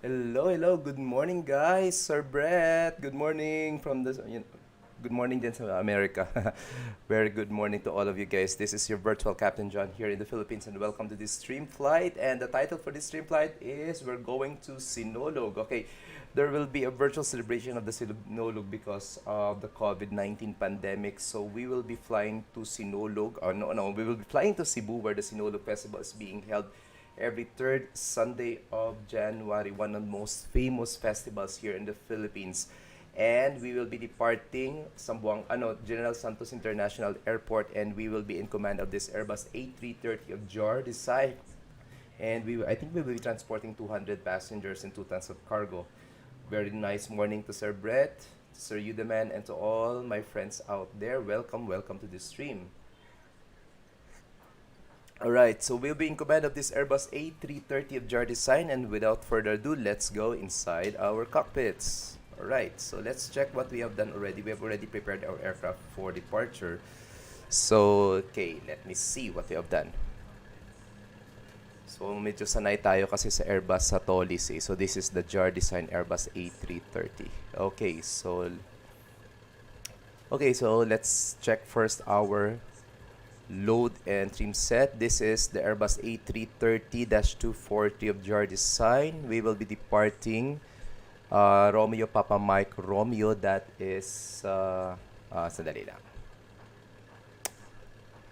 Hello, hello. Good morning, guys. Sir Brett. Good morning from good morning din sa America. Very good morning to all of you guys. This is your virtual Captain John here in the Philippines, and welcome to this stream flight. And the title for this stream flight is We're Going to Sinulog. Okay, there will be a virtual celebration of the Sinulog because of the COVID-19 pandemic. So we will be flying to Sinulog. We will be flying to Cebu where the Sinulog Festival is being held every third Sunday of January, one of the most famous festivals here in the Philippines. And we will be departing General Santos International Airport, and we will be in command of this Airbus A330 of JAR design. And I think we will be transporting 200 passengers and 2 tons of cargo. Very nice morning to Sir Brett, to Sir Udeman, and to all my friends out there. Welcome to this stream. Alright, so we'll be in command of this Airbus A330 of JAR design, and without further ado, let's go inside our cockpits. Alright, so let's check what we have done already. We have already prepared our aircraft for departure. So, okay, let me see what we have done. So, medyo sanay tayo kasi sa Airbus sa Tolis eh. So, this is the JAR design Airbus A330. Okay, so let's check first our load and trim set. This is the Airbus A330-240 of JAR design. We will be departing Romeo Papa Mike Romeo. That is sandali lang.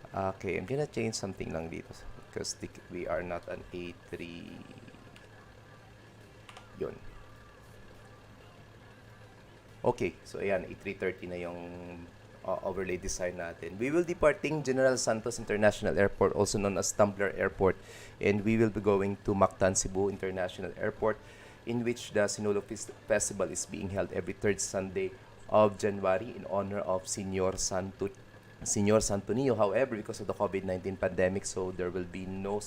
Okay, I'm gonna change something lang dito because we are not an A3 yun. Okay, so ayan, A330 na yung overlay design natin. We will departing General Santos International Airport, also known as Tumbler Airport, and we will be going to Matanzipu International Airport, in which the Sinulog Festival is being held every third Sunday of January in honor of Senor Santo Niño. However, because of the COVID-19 pandemic, so there will be no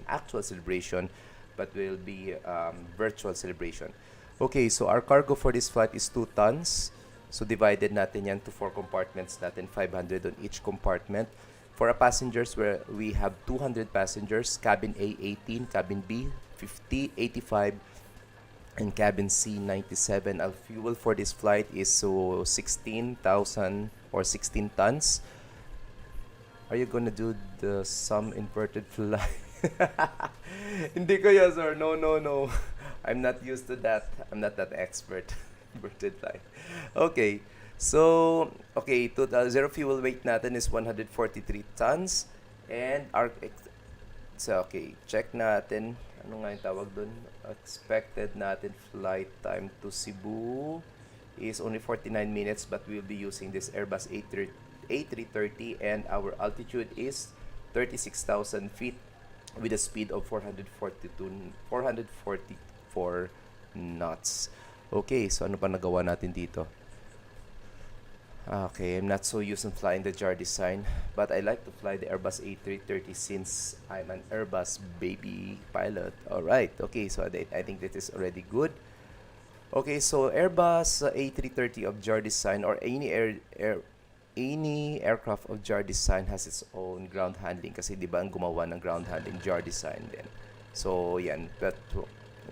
actual celebration, but will be virtual celebration. Okay, so our cargo for this flight is 2 tons. So, divided natin yan to 4 compartments natin, 500 on each compartment. For our passengers, we have 200 passengers, cabin A, 18, cabin B, 50, 85, and cabin C, 97. Our fuel for this flight is 16,000 or 16 tons. Are you gonna do the some inverted fly? Hindi ko yun, sir. No. I'm not used to that. I'm not that expert. Inverted fly. Okay. So, total zero fuel weight natin is 143 tons. And check natin. Ano nga yung tawag dun? Expected natin flight time to Cebu is only 49 minutes, but we'll be using this Airbus A330, and our altitude is 36,000 feet with a speed of 444 knots. Okay, so ano pa nagawa natin dito? Okay, I'm not so used to flying the JAR design, but I like to fly the Airbus A330 since I'm an Airbus baby pilot. Alright, okay, so I think that is already good. Okay, so Airbus A330 of JAR design, or any aircraft of JAR design, has its own ground handling kasi di ba ang gumawa ng ground handling JAR design din. So yan, but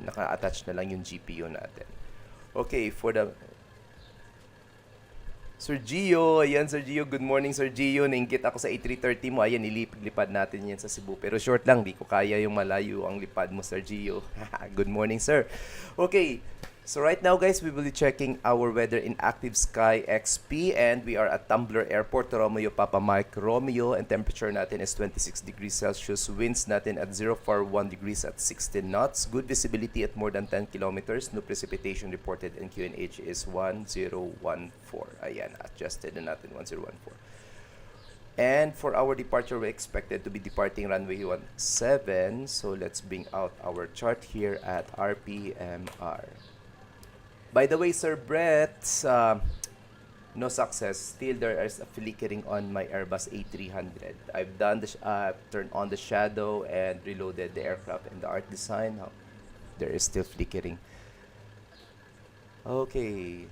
naka-attach na lang yung GPU natin. Okay, for the Sir Gio, ayan Sir Gio, good morning Sir Gio. Nainggit ako sa A330 mo, ayan, ilipad natin yan sa Cebu. Pero short lang, di ko kaya yung malayo ang lipad mo Sir Gio. Good morning sir. Okay, So right now guys, we will be checking our weather in Active Sky XP and we are at Tumbler Airport, Romeo Papa Mike Romeo, and temperature natin is 26 degrees Celsius, winds natin at 041 degrees at 16 knots, good visibility at more than 10 kilometers, no precipitation reported, and QNH is 1014. Ayan, adjusted na natin 1014. And for our departure, we're expected to be departing runway 17. So let's bring out our chart here at RPMR. By the way, Sir Brett, no success. Still, there is a flickering on my Airbus A300. I've done the turned on the shadow and reloaded the aircraft and the art design. There is still flickering. Okay.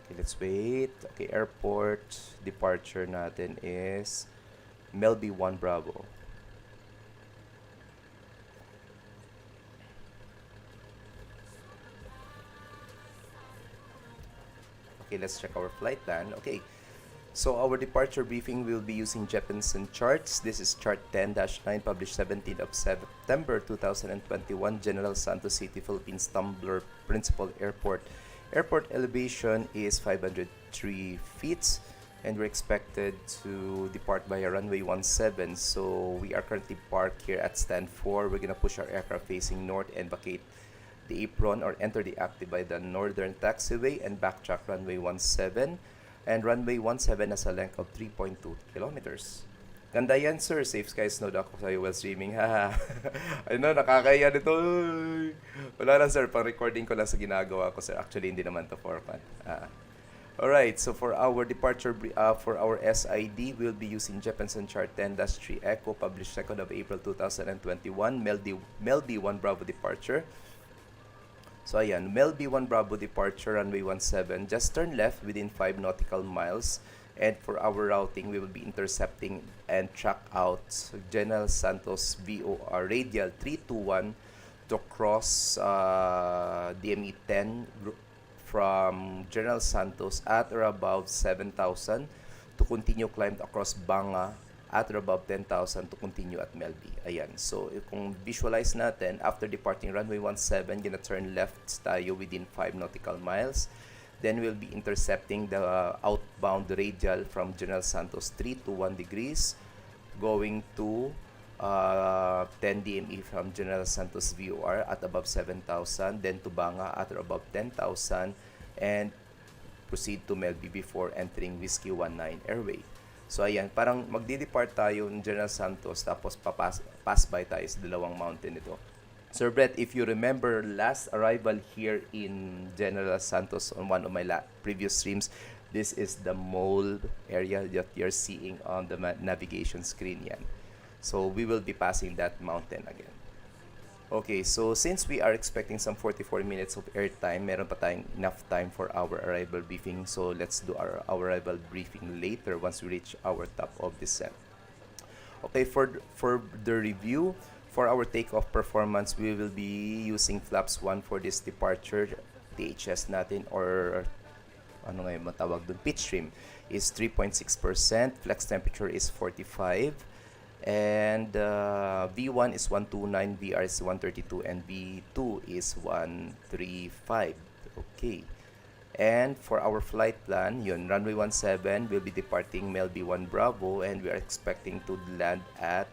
Okay, let's wait. Okay, airport departure natin is Melby 1 Bravo. Okay, let's check our flight plan. Okay, so our departure briefing will be using Jeppesen charts. This is chart 10-9, published 17th of September 2021, General Santos City, Philippines, Tumbler Principal Airport. Airport elevation is 503 feet, and we're expected to depart via runway 17. So we are currently parked here at stand 4. We're gonna push our aircraft facing north and vacate the apron or enter the active by the northern taxiway and backtrack runway 17. And runway 17 has a length of 3.2 kilometers. Ganda yan, sir. Safe skies, no ako sa'yo while streaming. Haha. Ano, nakakaya nito. Wala lang, sir. Pang-recording ko lang sa ginagawa ko, sir. Actually, hindi naman to for fun. Alright, so for our departure, for our SID, we'll be using Jeppesen chart 10-3 Echo, published 2nd of April 2021, Melby 1 Bravo departure. So ayan, Melby 1 Bravo departure, runway 17, just turn left within 5 nautical miles. And for our routing, we will be intercepting and track out General Santos VOR radial 321 to cross DME 10 from General Santos at or above 7,000 to continue climb across Banga at or above 10,000 to continue at Melby. Ayan. So, kung visualize natin, after departing runway 17, gonna turn left tayo within 5 nautical miles. Then, we'll be intercepting the outbound radial from General Santos 321 degrees, going to 10 DME from General Santos VOR at above 7,000, then to Banga at or above 10,000, and proceed to Melby before entering Whiskey 19 Airway. So ayan, parang magdi-depart tayo ng General Santos tapos pass by tayo sa dalawang mountain ito. Sir Brett, if you remember last arrival here in General Santos on one of my previous streams, this is the mole area that you're seeing on the navigation screen yan. So we will be passing that mountain again. Okay, so since we are expecting some 44 minutes of airtime, meron pa tayong enough time for our arrival briefing. So let's do our arrival briefing later once we reach our top of descent. Okay, for the review, for our takeoff performance, we will be using flaps 1 for this departure. THS natin, or ano nga yung matawag dun, pitch trim is 3.6%, flex temperature is 45, and V1 is 129, VR is 132, and V2 is 135. Okay. And for our flight plan, yun, runway 17, we'll be departing Melby 1 Bravo, and we are expecting to land at,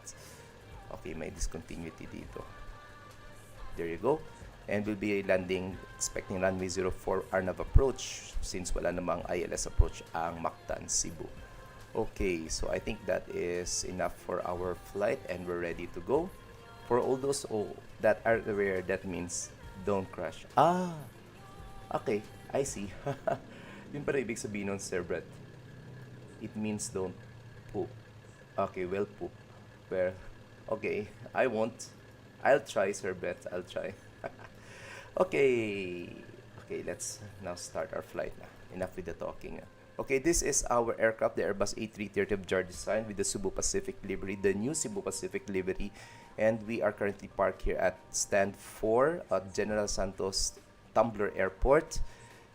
okay, may discontinuity dito. There you go. And we'll be landing, expecting runway 04 Arnav approach, since wala namang ILS approach ang Matanzipu. Okay, so I think that is enough for our flight and we're ready to go. For all those that are aware, that means don't crash. Ah, okay, I see. Yun para ibig sabihin nun, Sir Brett. It means don't poop. Okay, well, poop. Well, okay, I won't. I'll try, Sir Brett. I'll try. Okay. Okay, let's now start our flight na. Enough with the talking. Okay, this is our aircraft, the Airbus A330 of JAR design with the Cebu Pacific livery, the new Cebu Pacific livery. And we are currently parked here at stand 4 at General Santos Tumbler Airport.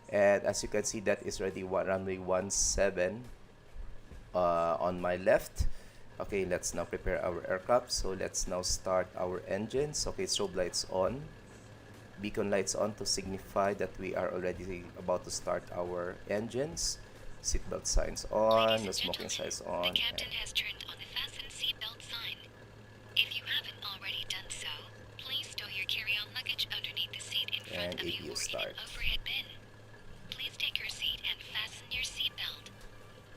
And as you can see, that is already runway 17 on my left. Okay, let's now prepare our aircraft. So let's now start our engines. Okay, strobe lights on. Beacon lights on to signify that we are already about to start our engines. Seatbelt signs on, no smoking signs on. The captain has turned on the fasten seatbelt sign. If you haven't already done so, please stow your carry-on luggage underneath the seat in front And of you APU or start. in an overhead bin. Please take your seat and fasten your seatbelt.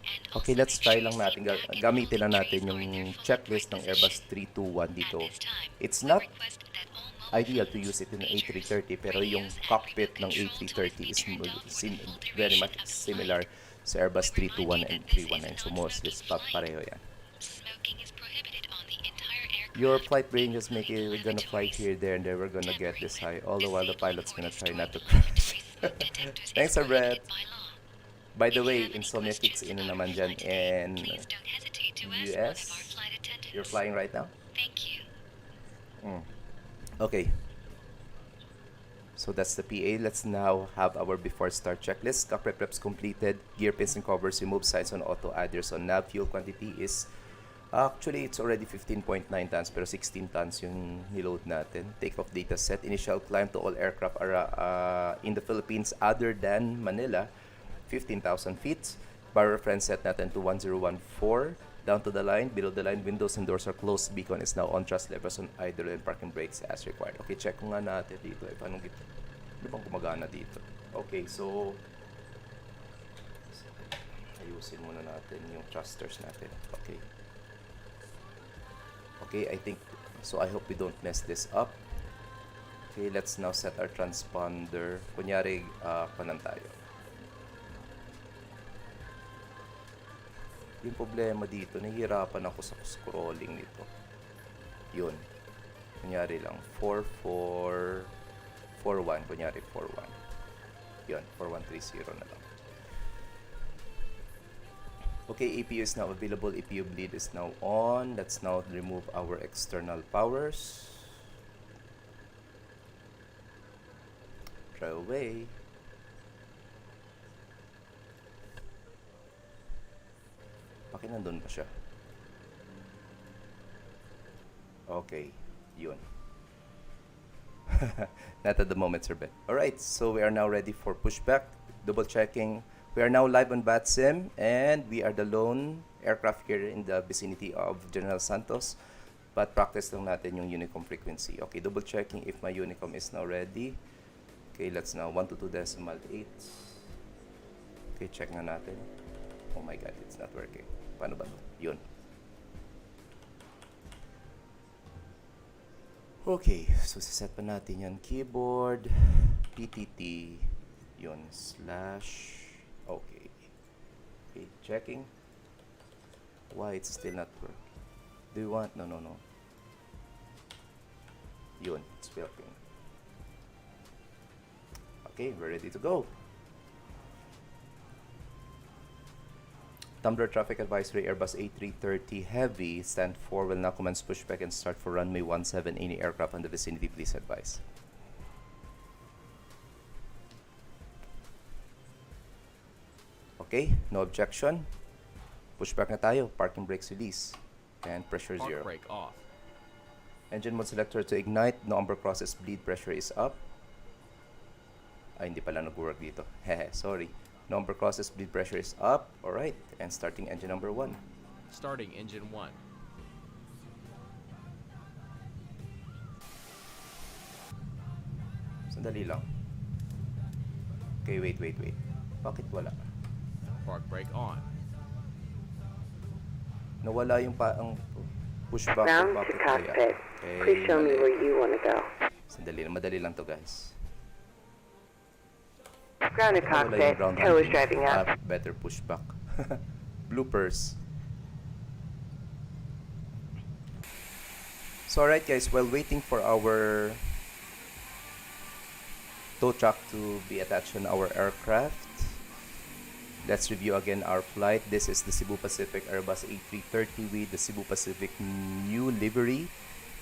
And Okay, also let's make try sure lang your natin, seat back and gamitin lang folding natin trays are yung in their full checklist upright ng Airbus position. 321 At dito. this time, It's we not request that all mobile ideal to phones, use it in an pagers, A330, pero yung radios, and cockpit remote ng control toys A330 be is turned off for the full very duration much of the similar flight. sa Airbus We remind 321 you and that this is a 319. So mostly non-smoking flight. pareho yan. Smoking is prohibited on the entire aircraft. Your flight range is including we're gonna fly lavatories. here, there, and there. We're gonna get this high. All the while the Disabling pilot's or gonna try not to destroying crash. lavatory smoke detectors Thanks, is Brett. prohibited by law. By the If you way, have any insomnia kicks questions in na about naman our dyan flight today, in please don't hesitate to ask one of our US. flight attendants. You're flying right now? Thank you. Okay. So that's the PA. Let's now have our before start checklist. Cockpit preps completed. Gear pins and covers removed. Sights on auto. Adders on nav. Fuel quantity is actually it's already 15.9 tons pero 16 tons yung niload natin. Takeoff data set. Initial climb to all aircraft are in the Philippines other than Manila. 15,000 feet. Bar reference set natin to 1014. Down to the line, below the line, windows and doors are closed. Beacon is now on. Thrust levers on idle and parking brakes as required. Okay, check ko nga natin dito. Paano dito? Di bang gumagana dito? Okay, so ayusin muna natin yung thrusters natin. Okay. Okay, I think, so I hope we don't mess this up. Okay, let's now set our transponder. Kunyari, kanan tayo. Yung problema dito, nahihirapan ako sa scrolling nito. Yun. Kunyari lang, 4441. Kunyari, 41. Yun, 4130 na lang. Okay, APU is now available. APU bleed is now on. Let's now remove our external powers. Try away. Bakit nandun pa siya? Okay, yun. Not at the moment, Sir Ben. Alright, so we are now ready for pushback. Double checking. We are now live on VATSIM and we are the lone aircraft here in the vicinity of General Santos. But practice lang natin yung Unicom frequency. Okay, double checking if my Unicom is now ready. Okay, let's now 122.8. Okay, check nga natin. Oh my God, it's not working. Paano ba ito? Yun. Okay, so siset pa natin yan. Keyboard, PTT, yun, slash, okay. Okay, checking. Why it's still not working? Do you want? No. Yun, it's working. Okay, we're ready to go. Tumbler Traffic Advisory Airbus A330 Heavy stand 4 will now commence pushback and start for runway 17. Any aircraft in the vicinity, please advise. Okay, no objection. Pushback na tayo. Parking brakes release. And pressure Park 0. brake off. Engine mode selector to ignite. No umber crosses. Bleed pressure is up. Ay, hindi pala nag-work dito. Hehe, sorry. Number crosses, bleed pressure is up. Alright, and starting engine number 1. Starting engine 1. Sandali lang. Okay, wait. Bakit wala? Park brake on. Nawala yung ang pushback. Ground to Bakit cockpit. kaya? Please show me mali. where you want to go. Sandali lang, madali lang to guys. Ground to Nawala cockpit. yung ground Tow is handling. driving up. Better pushback. Bloopers. So alright guys, while waiting for our tow truck to be attached on our aircraft, let's review again our flight. This is the Cebu Pacific Airbus A330 with the Cebu Pacific new livery.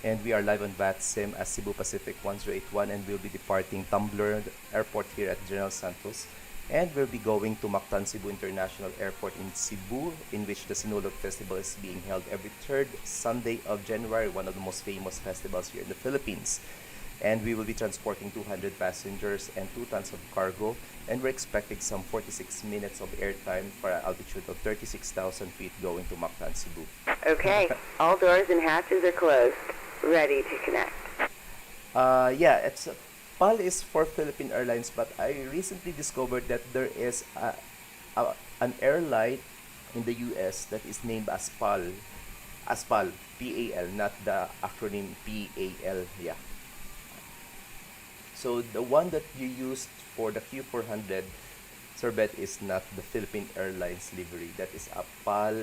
And we are live on VATSIM as Cebu Pacific 1081 and we'll be departing Tumbler Airport here at General Santos. And we'll be going to Matanzipu International Airport in Cebu, in which the Sinulog Festival is being held every third Sunday of January, one of the most famous festivals here in the Philippines. And we will be transporting 200 passengers and 2 tons of cargo, and we're expecting some 46 minutes of airtime for an altitude of 36,000 feet going to Matanzipu. Okay, all doors and hatches are closed. Ready to connect. Yeah, PAL is for Philippine Airlines, but I recently discovered that there is an airline in the US that is named as PAL, PAL, not the acronym PAL. Yeah. So the one that you used for the Q400 Sorbet is not the Philippine Airlines livery. That is a PAL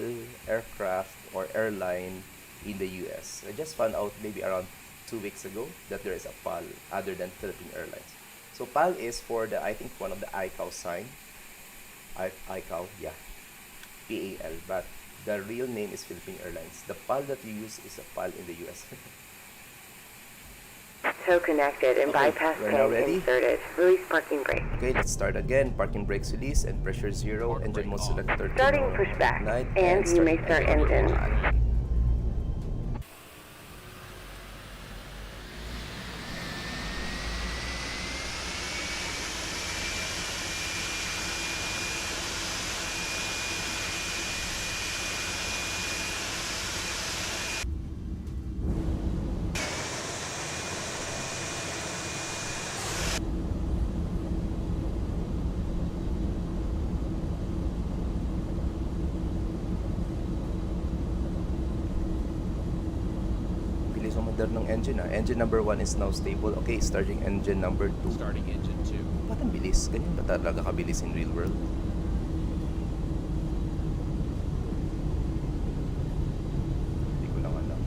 aircraft or airline in the US. I just found out maybe around 2 weeks ago that there is a PAL other than Philippine Airlines. So PAL is for the, I think, one of the ICAO sign. ICAO, yeah. PAL. But the real name is Philippine Airlines. The PAL that you use is a PAL in the US. Tow connected and Okay, bypass we're now pin ready. inserted. Release parking brake. Okay, let's start again. Parking brakes release and pressure 0. Park Engine brake mode on. selector. Starting to pushback, ignite, and you may start engine. Bilis umandar ng engine ah. Engine number 1 is now stable. Okay, starting engine number 2. Starting engine 2. Ba't ang bilis? Ganyan ba talaga kabilis in real world? Hindi ko lang alam.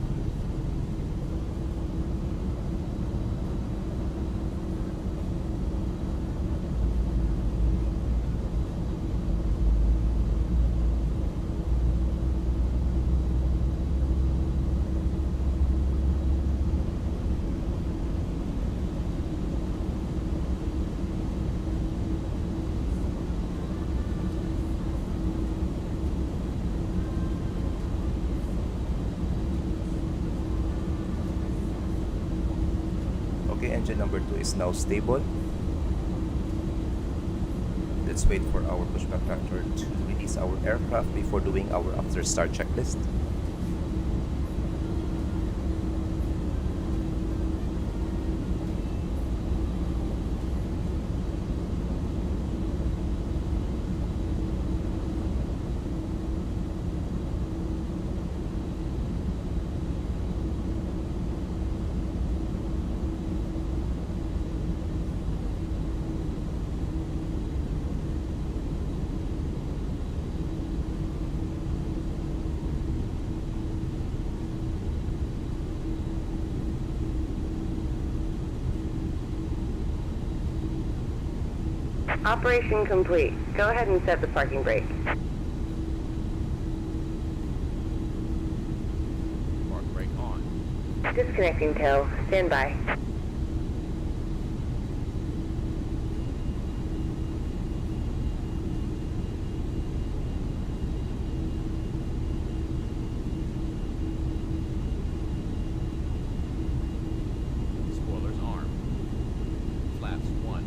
Okay, engine number 2 is now stable. Let's wait for our pushback factor to release our aircraft before doing our after start checklist. Operation complete. Go ahead and set the parking brake. Park brake on. Disconnecting tow. Stand by. Spoilers armed. Flaps 1.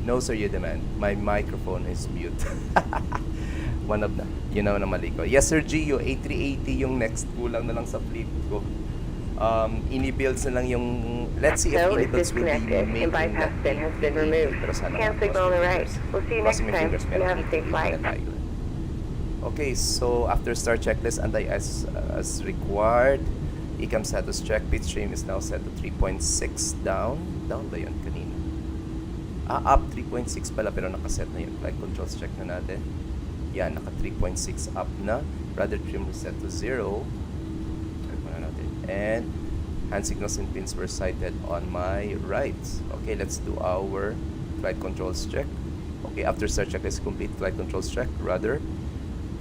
No sir, you demand. My microphone is mute. One of the, you know na mali ko. Yes sir, Gio, A380 yung next. Kulang na lang sa fleet ko. Ini-builds na lang yung, let's see if Tow is ini-builds will be disconnected making and bypass that pin has been A380. removed. Pero sana Hand cross signal on my the right. fingers. We'll see you Cross next my time fingers, and meron have a safe A380 flight. na tayo. Okay, so after start checklist, antay as required. Ecam status check. Pitch stream is now set to 3.6 down. Down ba yun kanina? Up 3.6 pala pero nakaset na yun. Flight controls check na natin. Yan, naka 3.6 up na. Rudder trim reset to 0. Check muna natin. And Hand signals and pins were sighted on my right. Okay, let's do our flight controls check. Okay, after start checklist complete, flight controls check, rudder,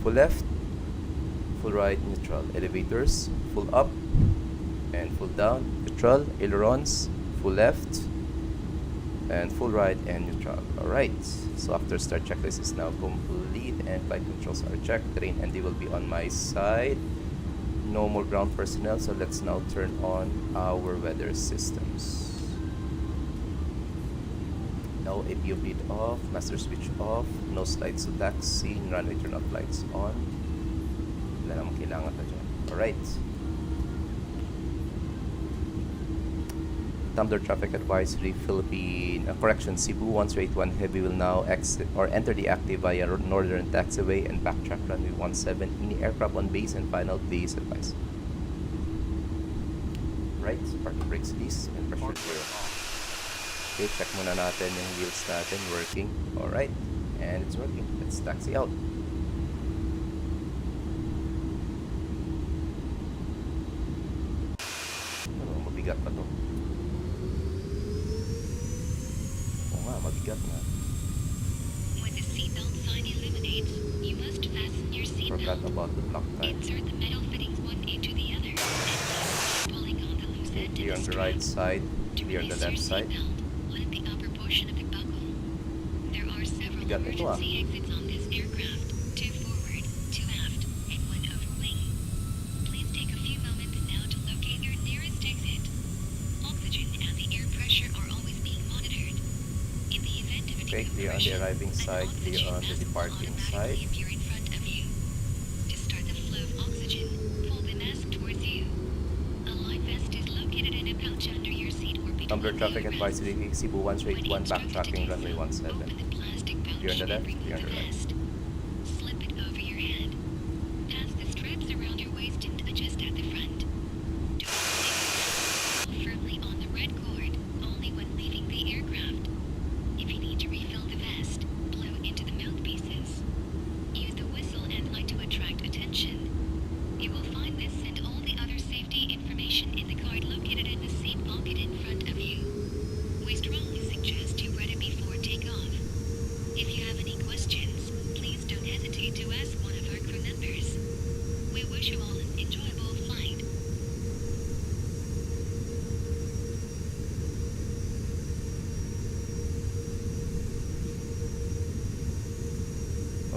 full left, full right, neutral, elevators, full up and full down, neutral, ailerons, full left, and full right and neutral. Alright, so after start checklist is now complete and flight controls are checked, terrain and they will be on my side. No more ground personnel, so let's now turn on our weather systems. Now APO bleed off, master switch off, no slides to taxi, runway turn off lights on. Wala namang kailangan na dyan. Alright. Tumbler traffic advisory, Philippine correction, Cebu 1381 heavy will now exit or enter the active via northern taxiway and backtrack runway 17. Any aircraft on base and final base advice. Right, parking brakes release and pressure zero. Okay, check muna natin yung wheels natin working. Alright, and it's working. Let's taxi out. Oh, mabigat pa to. Mabigat na. When the seatbelt sign illuminates, you must fasten your Forgot seatbelt. about the block time. Insert the metal fittings one into the other, and pulling on the loose end Clear on of the the right strap. side, To clear on the release your left side. seatbelt, let the upper portion of the buckle. There are several Bigat ito, emergency exits on this aircraft, 2 forward, 2 aft, and 1 over wing. Please take a few moments now to locate your nearest exit. Oxygen and the air pressure are always being monitored. In the event of a Okay, clear on the decompression, arriving an side, clear oxygen on the mask will departing automatically side. appear in front of you. To start the flow of oxygen, pull the mask towards you. A life vest is located in a pouch under your seat or between Tumbler the traffic earrests. advisory, Cebu When 1381 instructed to backtracking do runway so, 17. open the plastic pouch Clear on the left, and remove clear on the the right. vest. Slip it over your head. Pass the straps around your waist and adjust at the front. Do not pull firmly on the red cord, only when leaving the aircraft. If you need to refill the vest, blow into the mouthpieces. Use the whistle and light to attract attention. You will find this and all the other safety information in the card located in the seat pocket in front of you. We strongly suggest you read it before takeoff. If you have any questions, please don't hesitate to ask one of our crew members. We wish you all an enjoyable flight.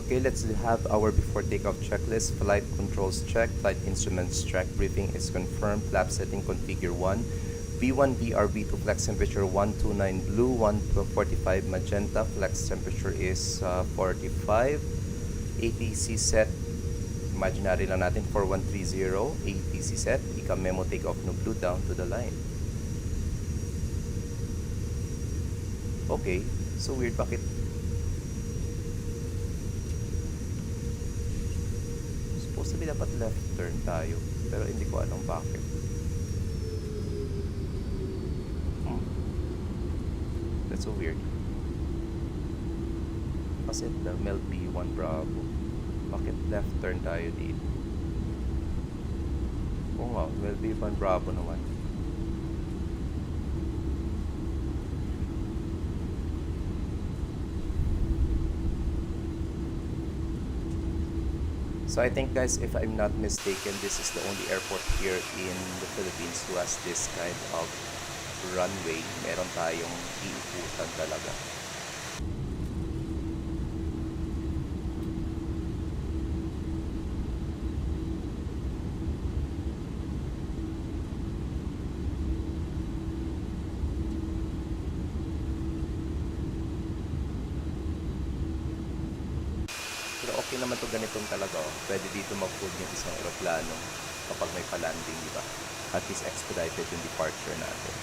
Okay, let's have our before takeoff checklist. Flight controls check, flight instruments check, briefing is confirmed, flap setting configure 1, B1 VR B2 flex temperature 129 blue, 145 magenta, flex temperature is 45, ATC set, imaginary lang natin 4130, ATC set, ika memo takeoff no blue down to the line. Okay, so weird, bakit supposed to be dapat left turn tayo, pero hindi ko alam bakit. That's so weird. Kasi the Mel B1 Bravo, bakit left turn tayo dito? Oo nga, Mel B1 Bravo naman. So I think, guys, if I'm not mistaken, this is the only airport here in the Philippines who has this kind of runway. Meron tayong iikutan talaga. Pero okay naman to ganitong talaga. Oh. Pwede dito mag-fold yung isang aeroplano kapag may pa-landing, di ba? At least expedited yung departure natin.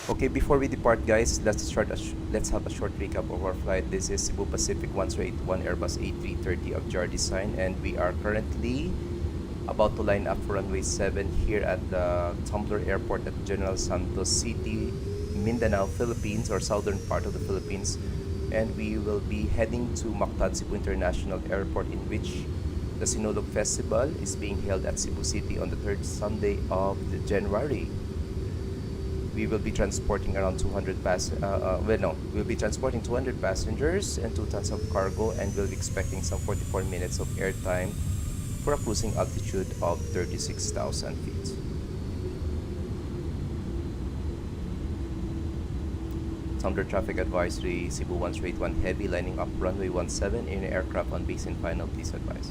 Okay, before we depart, guys, let's have a short recap of our flight. This is Cebu Pacific 1381 Airbus A330 of JAR design, and we are currently about to line up for runway 7 here at the Tumbler Airport at General Santos City, Mindanao, Philippines, or southern part of the Philippines. And we will be heading to Matanzipu International Airport, in which The Sinulog Festival is being held at Cebu City on the third Sunday of January. We will be transporting around 200 we'll be transporting 200 passengers and 2 tons of cargo, and we'll be expecting some 44 minutes of airtime for a cruising altitude of 36,000 feet. Thunder traffic advisory, Cebu 181 heavy lining up runway 17 in aircraft on base and final, please advise.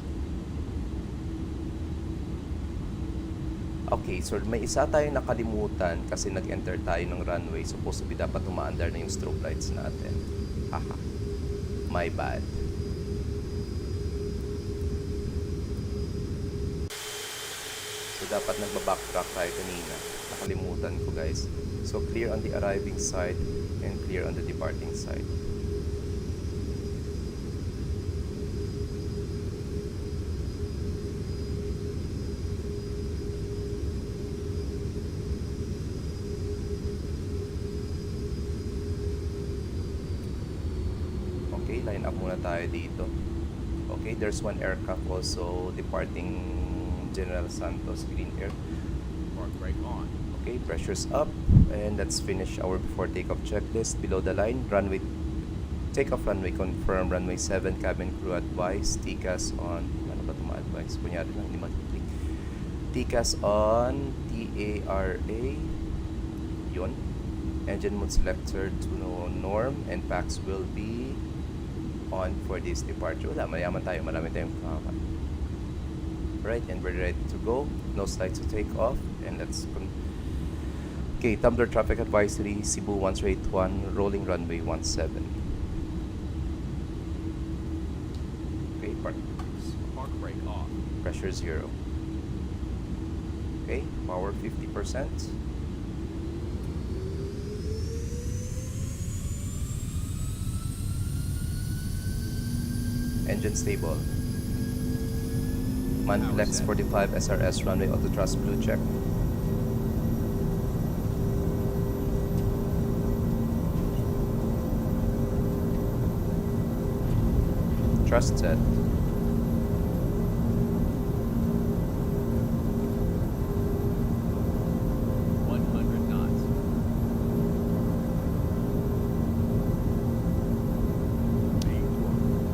Okay, so may isa tayong nakalimutan kasi nag-enter tayo ng runway. Supposed to be dapat umaandar na yung strobe lights natin. Haha, my bad. So dapat nagba-backtrack tayo kanina. Nakalimutan ko, guys. So clear on the arriving side and clear on the departing side. Okay, line up muna tayo dito. Okay, there's one aircraft also departing General Santos Green Air. Park brake on. Okay, pressure's up, and let's finish our before takeoff checklist. Below the line, runway takeoff, runway confirm, runway 7, cabin crew advice, TCAS on, ano ba ito ma-advise? Kunyari lang, hindi mag-click. TCAS on, TARA, yun. Engine mode selector to norm, and packs will be on for this departure. Wala, mayaman tayo, marami tayong right, and we're ready to go. No slides to take off, and let's okay, Tumbler traffic advisory, Cebu 181 rolling runway 17. Okay, park brake off. pressure 0. Okay, power 50%. Engine stable. Manflex 45 SRS runway auto thrust blue check. Thrust set.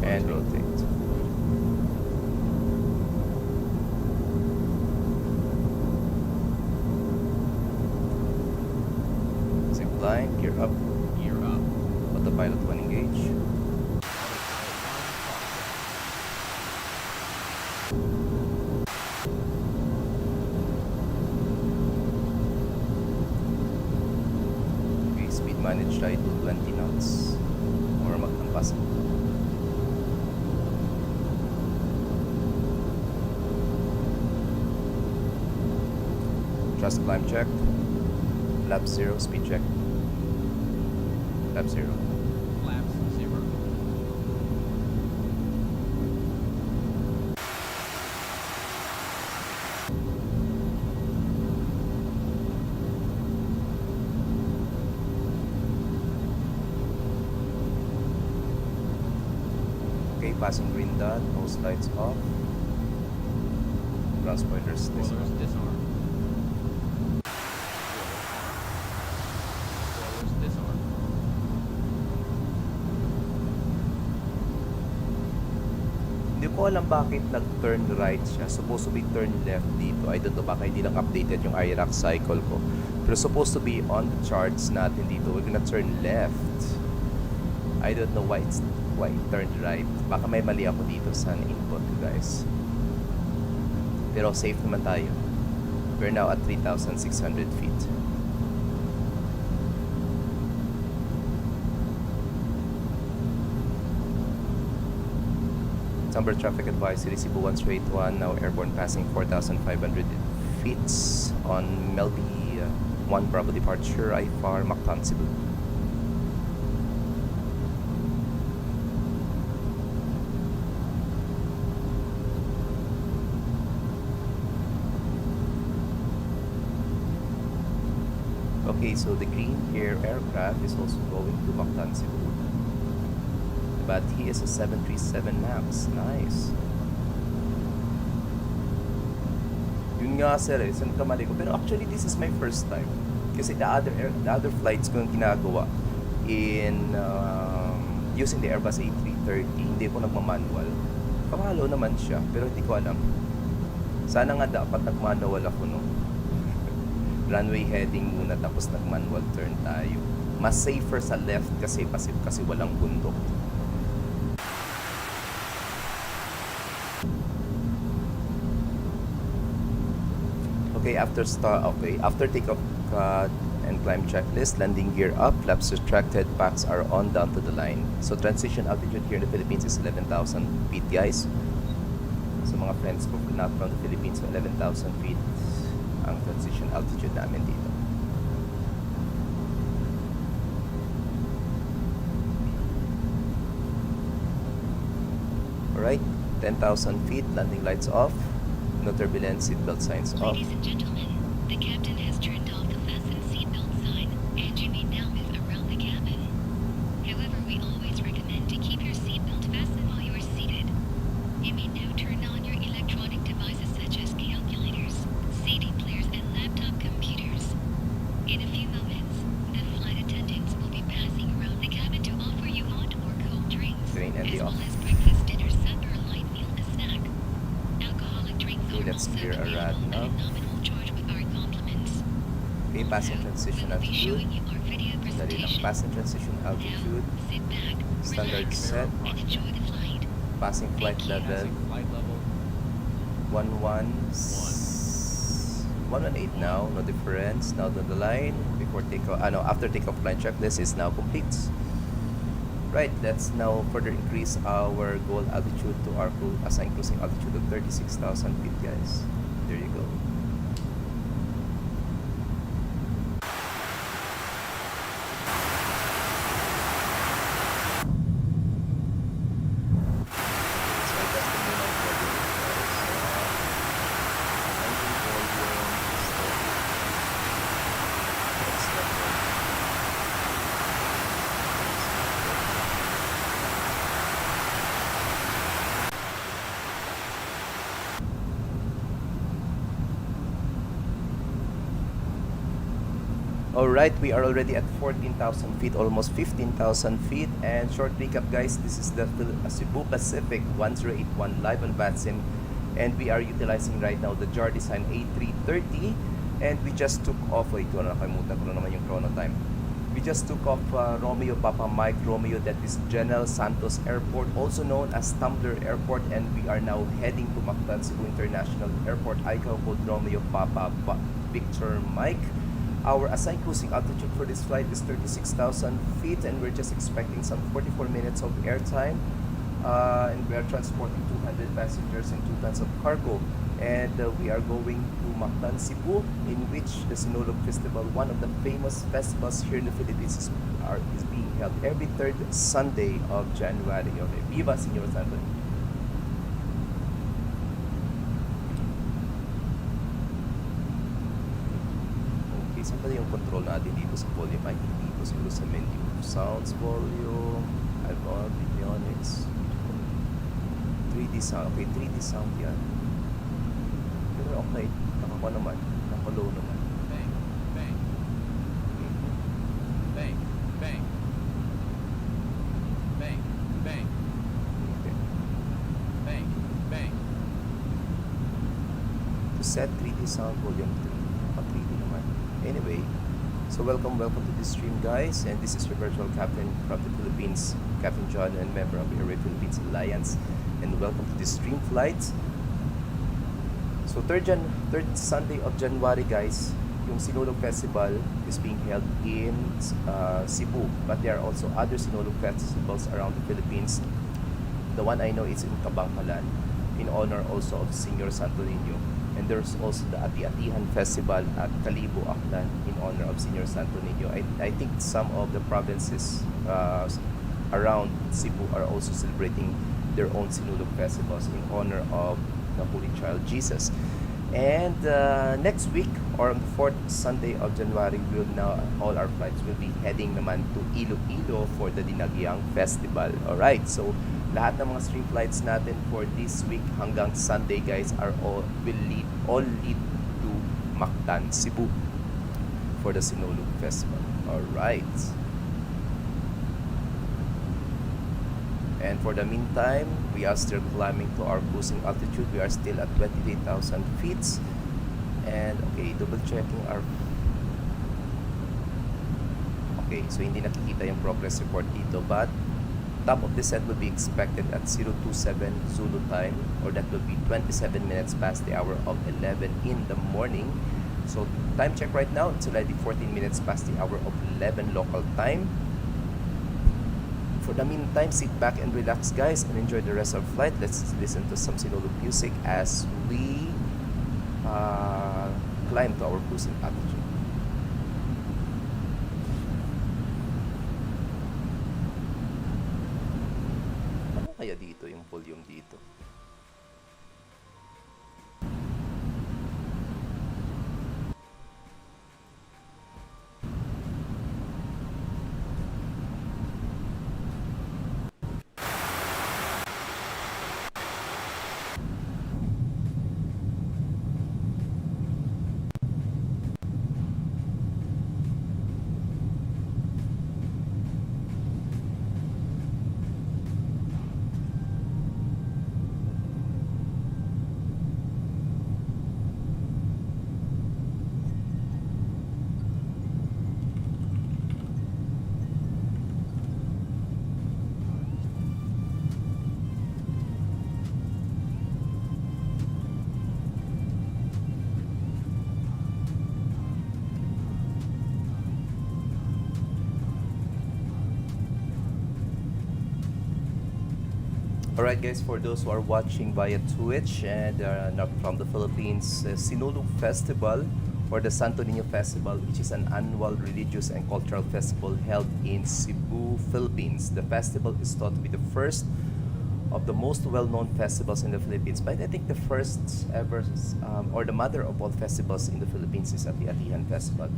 And rotate. Zipline, gear up. Gear up. Autopilot 1 engage. Okay, speed manage try to 20 knots or magtampas. Thrust climb check. Lap 0, speed check. Lap 0. Flaps 0. Okay, passing green dot, nose lights off. Ground spoilers Spoilers disarm. disarm. Spoilers disarm. Hindi ko alam bakit nag-turn right siya. Supposed to be turn left dito. I don't know, baka hindi lang updated yung IRAC cycle ko. Pero supposed to be on the charts natin dito. We're gonna turn left. I don't know why it turned right. Baka may mali ako dito sa input ko, guys. Pero safe naman tayo. We're now at 3,600 feet. Number traffic advisory, Cebu 181, now airborne passing 4,500 feet on Melby 1 Bravo departure, IFAR, Matanzipu. Okay, so the Green Air aircraft is also going to Matanzipu. But he is a 737 MAX. Nice. Yun nga sir, saan kamali ko. Pero actually, this is my first time. Kasi the other flights ko yung ginagawa in using the Airbus A330, hindi ko nagmamanual. Kamalo naman siya, pero hindi ko alam. Sana nga dapat nagmanual ako, no? Runway heading muna, tapos nagmanual turn tayo. Mas safer sa left kasi walang bundok. Okay, after takeoff and climb checklist, landing gear up, flaps retracted, packs are on down to the line. So transition altitude here in the Philippines is 11,000 feet, guys. So mga friends ko not from the Philippines, so 11,000 feet ang transition altitude namin dito. Alright, 10,000 feet, landing lights off, no turbulence, seatbelt signs off. Ladies and gentlemen, the captain has turned off the fasten seatbelt sign, and you may now move around the cabin. However, we always recommend to keep your seatbelt fastened while you are seated. You may now turn on your electronic devices such as calculators, CD players, and laptop computers. In a few moments, the flight attendants will be passing around the cabin to offer you hot or cold drinks, Drain and as the well off. as breakfast, dinner, supper, light meal, and snack. Alcoholic drinks Okay, are let's also clear a available rad at now. a nominal charge with our compliments. Okay, passing transition We will be altitude. showing you our video Dali lang, presentation. passing transition altitude. Now, sit back, Standard relax, set. and enjoy the flight. Passing flight Thank you. level. Passing flight level. 118 now, no difference. Now on the line before takeoff. After takeoff line checklist is now complete. Right, let's now further increase our goal altitude to our assigned cruising altitude of 36,000 feet, guys. There you go. So I tested muna ang volume, guys. Engine volume, let's start with Alright, we are already at 14,000 feet, almost 15,000 feet. And short recap, guys, this is the Cebu Pacific 1081 live on VATSIM. And we are utilizing right now the JAR Design A330. And we just took off, wait, nakalimutan ko na naman yung chrono time. We just took off Romeo Papa Mike Romeo, that is General Santos Airport, also known as Tumbler Airport. And we are now heading to Matanzipu International Airport, ICAO code Romeo Papa Victor Mike. Our assigned cruising altitude for this flight is 36,000 feet, and we're just expecting some 44 minutes of airtime. And we are transporting 200 passengers and 2 tons of cargo. And we are going to Matanzipu, in which the Sinulog Festival, one of the famous festivals here in the Philippines, is being held every third Sunday of January. Okay, Viva Señor Santo! Saan ba yung control natin dito sa volume? Ay, dito siguro sa menu. Sounds, volume, avionics, 3D sound. Okay, 3D sound yan. Pero okay, nakakuha naman. Naka-low naman. Bang, bang. Bang, bang. Bang, bang. Okay. Bang, bang. To set 3D sound, volume 3. Naka-3D naman. Anyway, so welcome to this stream, guys, and this is your virtual captain from the Philippines, Captain John, and member of the Air Philippines Alliance, and welcome to this stream flight. So third Sunday of January, guys, yung Sinulog Festival is being held in Cebu, but there are also other Sinulog festivals around the Philippines. The one I know is in Kabangkalan, in honor also of Senior Santo Niño. And there's also the Ati-Atihan Festival at Kalibo, Aklan, in honor of Senior Santo Niño. I think some of the provinces around Cebu are also celebrating their own Sinulog festivals in honor of the Holy Child Jesus. And next week, or on the 4th Sunday of January, all our flights will be heading naman to Iloilo for the Dinagyang Festival. Alright, so lahat ng mga stream flights natin for this week hanggang Sunday, guys, are all lead Matanzipu for the Sinulog Festival. Alright. And for the meantime, we are still climbing to our cruising altitude. We are still at 23,000 feet. And okay, double checking our... Okay, so hindi nakikita yung progress report dito, but top of descent will be expected at 027 Zulu time, or that will be 27 minutes past the hour of 11 in the morning. So time check right now, it's already 14 minutes past the hour of 11 local time. For the meantime, sit back and relax, guys, and enjoy the rest of the flight. Let's listen to some Sinulog music as we climb to our cruising altitude. Kaya dito yung volume dito. Alright guys, for those who are watching via Twitch and not from the Philippines, Sinulog Festival or the Santo Niño Festival, which is an annual religious and cultural festival held in Cebu, Philippines. The festival is thought to be the first of the most well-known festivals in the Philippines, but I think the first ever or the mother of all festivals in the Philippines is the Atihan Festival.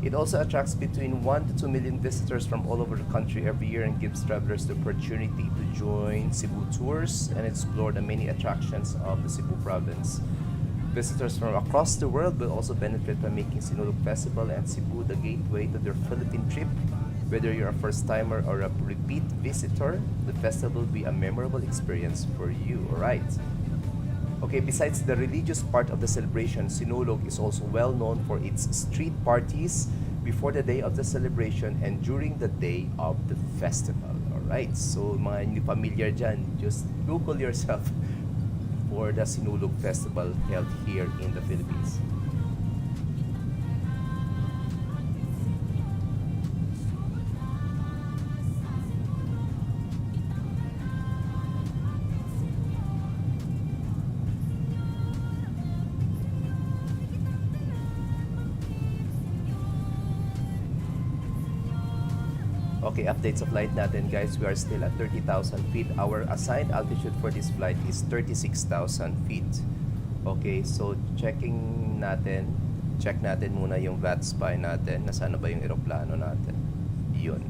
It also attracts between 1 to 2 million visitors from all over the country every year and gives travelers the opportunity to join Cebu tours and explore the many attractions of the Cebu province. Visitors from across the world will also benefit by making Sinulog Festival and Cebu the gateway to their Philippine trip. Whether you're a first-timer or a repeat visitor, the festival will be a memorable experience for you. Alright. Okay, besides the religious part of the celebration, Sinulog is also well known for its street parties before the day of the celebration and during the day of the festival. Alright, so mga hindi familiar dyan, just Google yourself for the Sinulog Festival held here in the Philippines. Okay, updates of flight natin guys. We are still at 30,000 feet. Our assigned altitude for this flight is 36,000 feet. Okay, so check natin muna yung VATSPI natin. Nasaan na ba yung eroplano natin? Yun.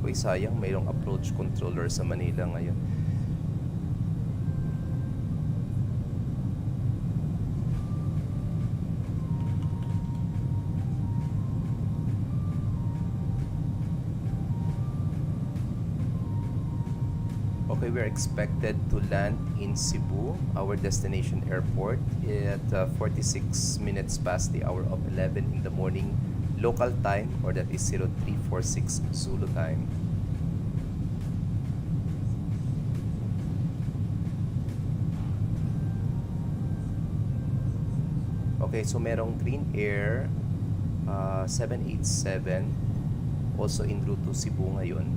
Uy, sayang mayroong approach controller sa Manila ngayon. Okay, we're expected to land in Cebu, our destination airport, at 46 minutes past the hour of 11 in the morning local time, or that is 0346 Zulu time. Okay, so merong Green Air 787 also en route to Cebu ngayon.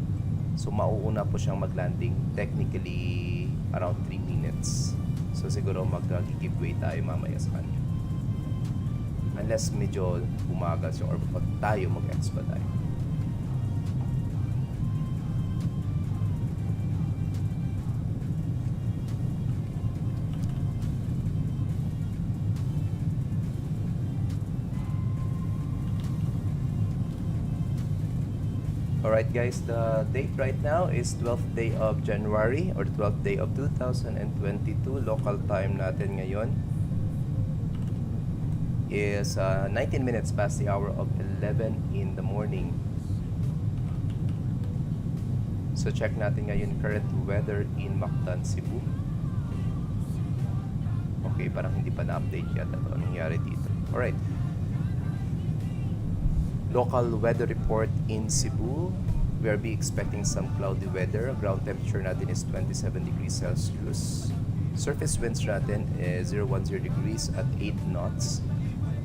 So mauuna po siyang mag-landing technically around 3 minutes. So siguro mag-give way tayo mamaya sa kanya. Unless medyo bumagal siya or pag tayo mag-expedite. Alright guys, the date right now is 12th day of January or the 12th day of 2022 local time natin ngayon. is 19 minutes past the hour of 11 in the morning. So check natin ngayon current weather in Matanzipu. Okay, parang hindi pa na-update yata. Ano nangyari dito? Alright. Local weather report in Cebu. We are be expecting some cloudy weather. Ground temperature natin is 27 degrees Celsius. Surface winds natin is 010 degrees at 8 knots.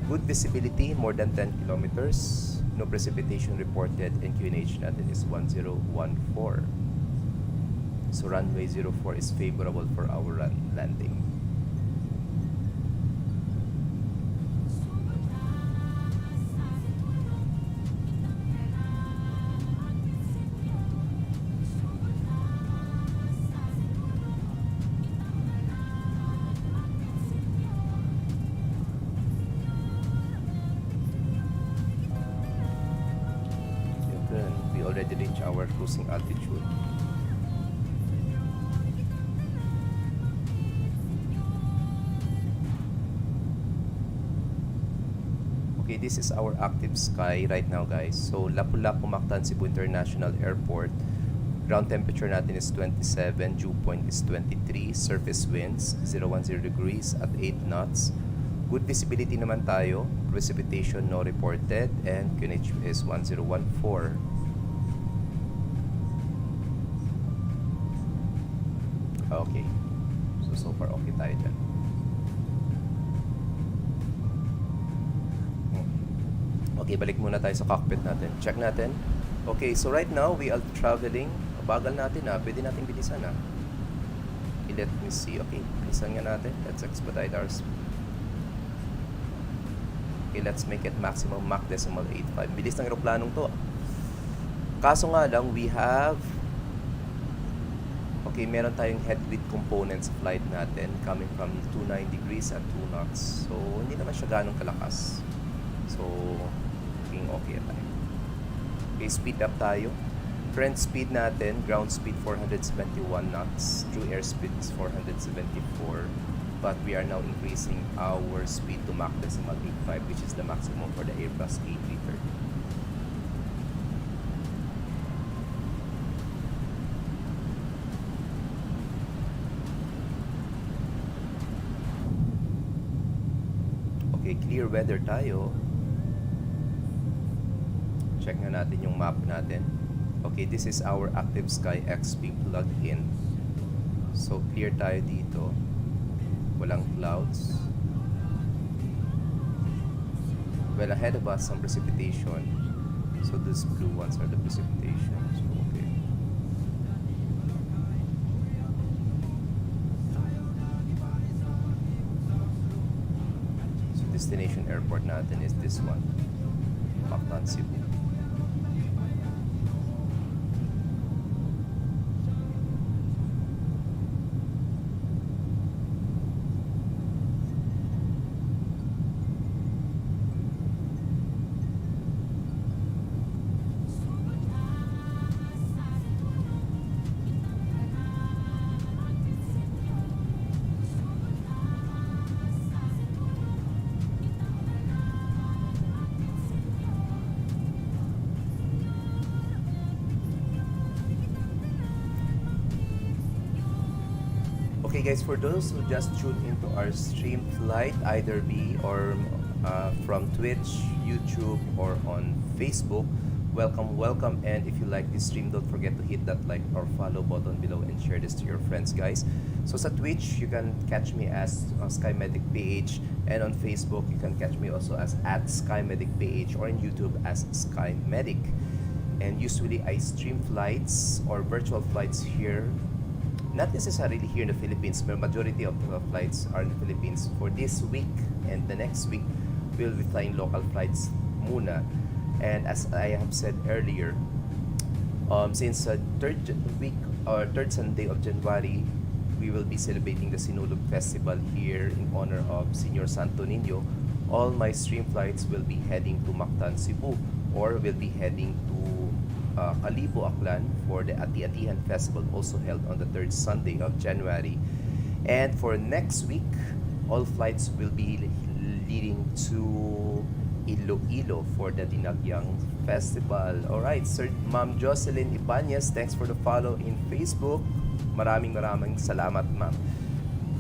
Good visibility, more than 10 kilometers. No precipitation reported and QNH natin is 1014. So runway 04 is favorable for our landing. We already reached our cruising altitude. Okay, this is our active sky right now, guys. So Lapu-Lapu Matanzipu International Airport. Ground temperature natin is 27, dew point is 23, surface winds 010 degrees at 8 knots. Good visibility naman tayo. Precipitation no reported and QNH is 1014. Okay. So far okay tayo dyan. Okay, balik muna tayo sa cockpit natin. Check natin. Okay, so right now we are traveling. Bagal natin pwede natin bilisan Okay, let me see. Okay, bilisan nga natin. Let's expedite our speed. Okay, let's make it maximum Mach 0.85. Bilis ng aeroplanong to. Kaso nga lang, we have meron tayong headwind components sa flight natin coming from 29 degrees at 2 knots. So, hindi naman siya ganong kalakas. So, okay tayo. Okay, speed up tayo. Current speed natin, ground speed 471 knots. True airspeed is 474. But we are now increasing our speed to Mach 0.85, which is the maximum for the Airbus A330. Okay, clear weather tayo. Check na natin yung map natin. Okay, this is our Active Sky XP plug-in. So, clear tayo dito. Walang clouds. Well, ahead of us, some precipitation. So, these blue ones are the precipitation. So, okay. So, destination airport natin is this one. Matanzipu. Okay guys, for those who just tuned into our stream flight, either be or from Twitch, YouTube, or on Facebook, welcome. And if you like this stream, don't forget to hit that like or follow button below and share this to your friends, guys. So sa Twitch, you can catch me as SkyMedicPH, and on Facebook, you can catch me also as @SkyMedicPH, or on YouTube as SkyMedic. And usually I stream flights or virtual flights here, not necessarily here in the Philippines, but majority of the flights are in the Philippines. For this week and the next week, we'll be flying local flights muna. And as I have said earlier, since third Sunday of January, we will be celebrating the Sinulog Festival here in honor of Senior Santo Niño. All my stream flights will be heading to Matanzipu, or will be heading to Kalibo, Aklan, for the Ati-Atihan Festival, also held on the third Sunday of January. And for next week, all flights will be leading to Iloilo for the Dinagyang Festival. Alright, Sir Ma'am Jocelyn Ibanez, thanks for the follow in Facebook. Maraming salamat, ma'am.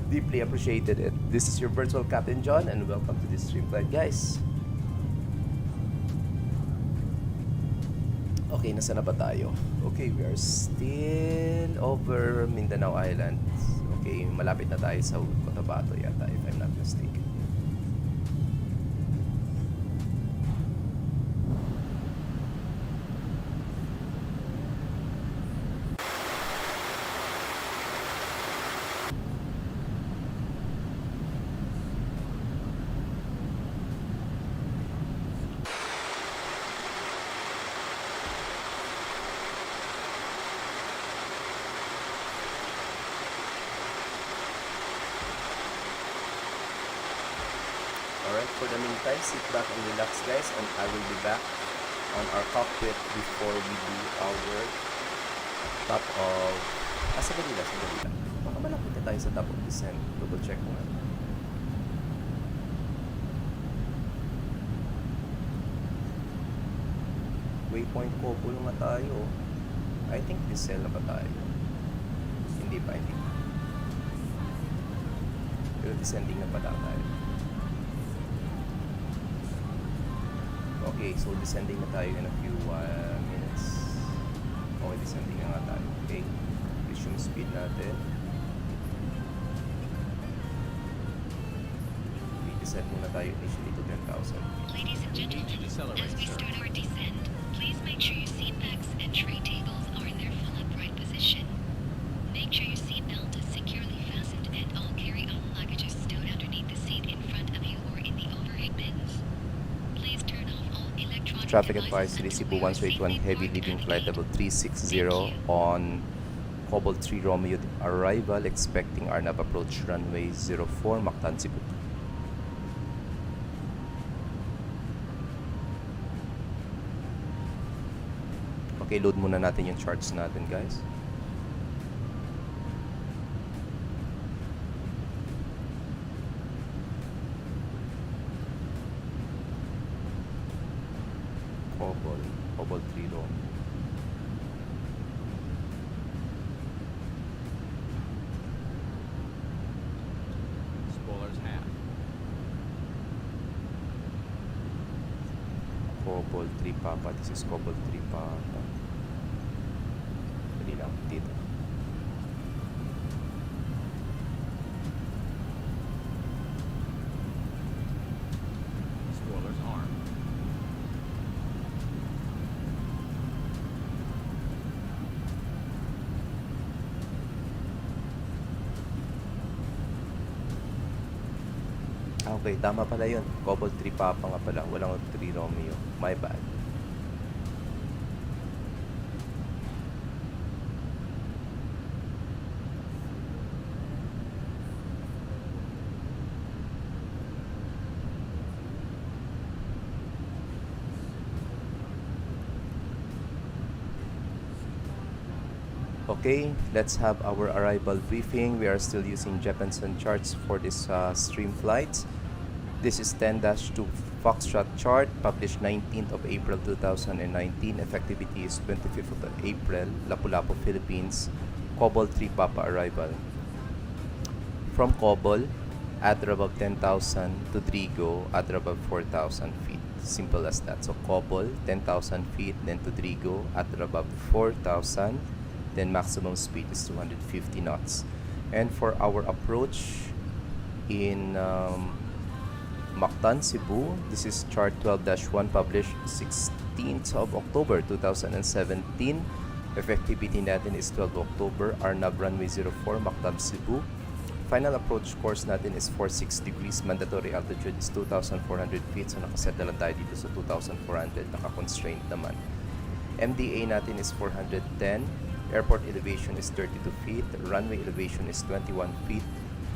Deeply appreciated it. This is your virtual Captain John and welcome to this stream flight, guys. Okay, nasa na ba tayo? Okay, we are still over Mindanao Island. Okay, malapit na tayo sa Cotabato yata, if I'm not mistaken. Alright, for the meantime, sit back and relax, guys, and I will be back on our cockpit before we do our top of... sandali lang. Baka malapit na tayo sa top of descent. Double check mo nga. Waypoint couple nga tayo. I think descent na ba tayo? Hindi pa. Pero descending na pala tayo. Okay, so descending na tayo in a few minutes. Okay, descending na nga tayo. Okay, resume speed natin. I-descend muna tayo initially to 10,000. Ladies and gentlemen, as we start our descent, please make sure your seat backs and tray tables are in their full upright position. Make sure your seat belt is securely fastened and all carry-on luggage is stowed underneath the seat in front of you or in the overhead bins. Please turn off all electronic Traffic devices advisory, until Cebu we are 181 safely heavy parked leaving flight level underneath. 360 on Cobalt 3 Romeo arrival, expecting RNAV approach runway 04 Matanzipu. Okay, load muna natin yung charts natin, guys. Cobalt 3 Romeo. Spoilers half. Cobalt 3 Papa. This is Cobalt 3 Papa. Dali lang, dito. Spoilers armed. Okay, tama pala yun. Cobalt 3 Papa nga pala. Walang 3 Romeo. My bad. Okay, let's have our arrival briefing. We are still using Jeppesen charts for this stream flight. This is 10-2 Foxtrot chart, published 19th of April 2019. Effectivity is 25th of April, Lapu-Lapu, Philippines. Cobalt 3 Papa arrival. From Cobol, at or above 10,000 to Drigo, at or above 4,000 feet. Simple as that. So Cobol, 10,000 feet, then to Drigo, at or above 4,000. Then maximum speed is 250 knots. And for our approach in Matanzipu, this is chart 12-1, published 16th of October 2017. Effectivity natin is 12 October. RNAV runway 04 Matanzipu. Final approach course natin is 46 degrees. Mandatory altitude is 2,400 feet. So nakaset na lang tayo dito sa 2,400. Naka-constrained naman. MDA natin is 410. Airport elevation is 32 feet. Runway elevation is 21 feet.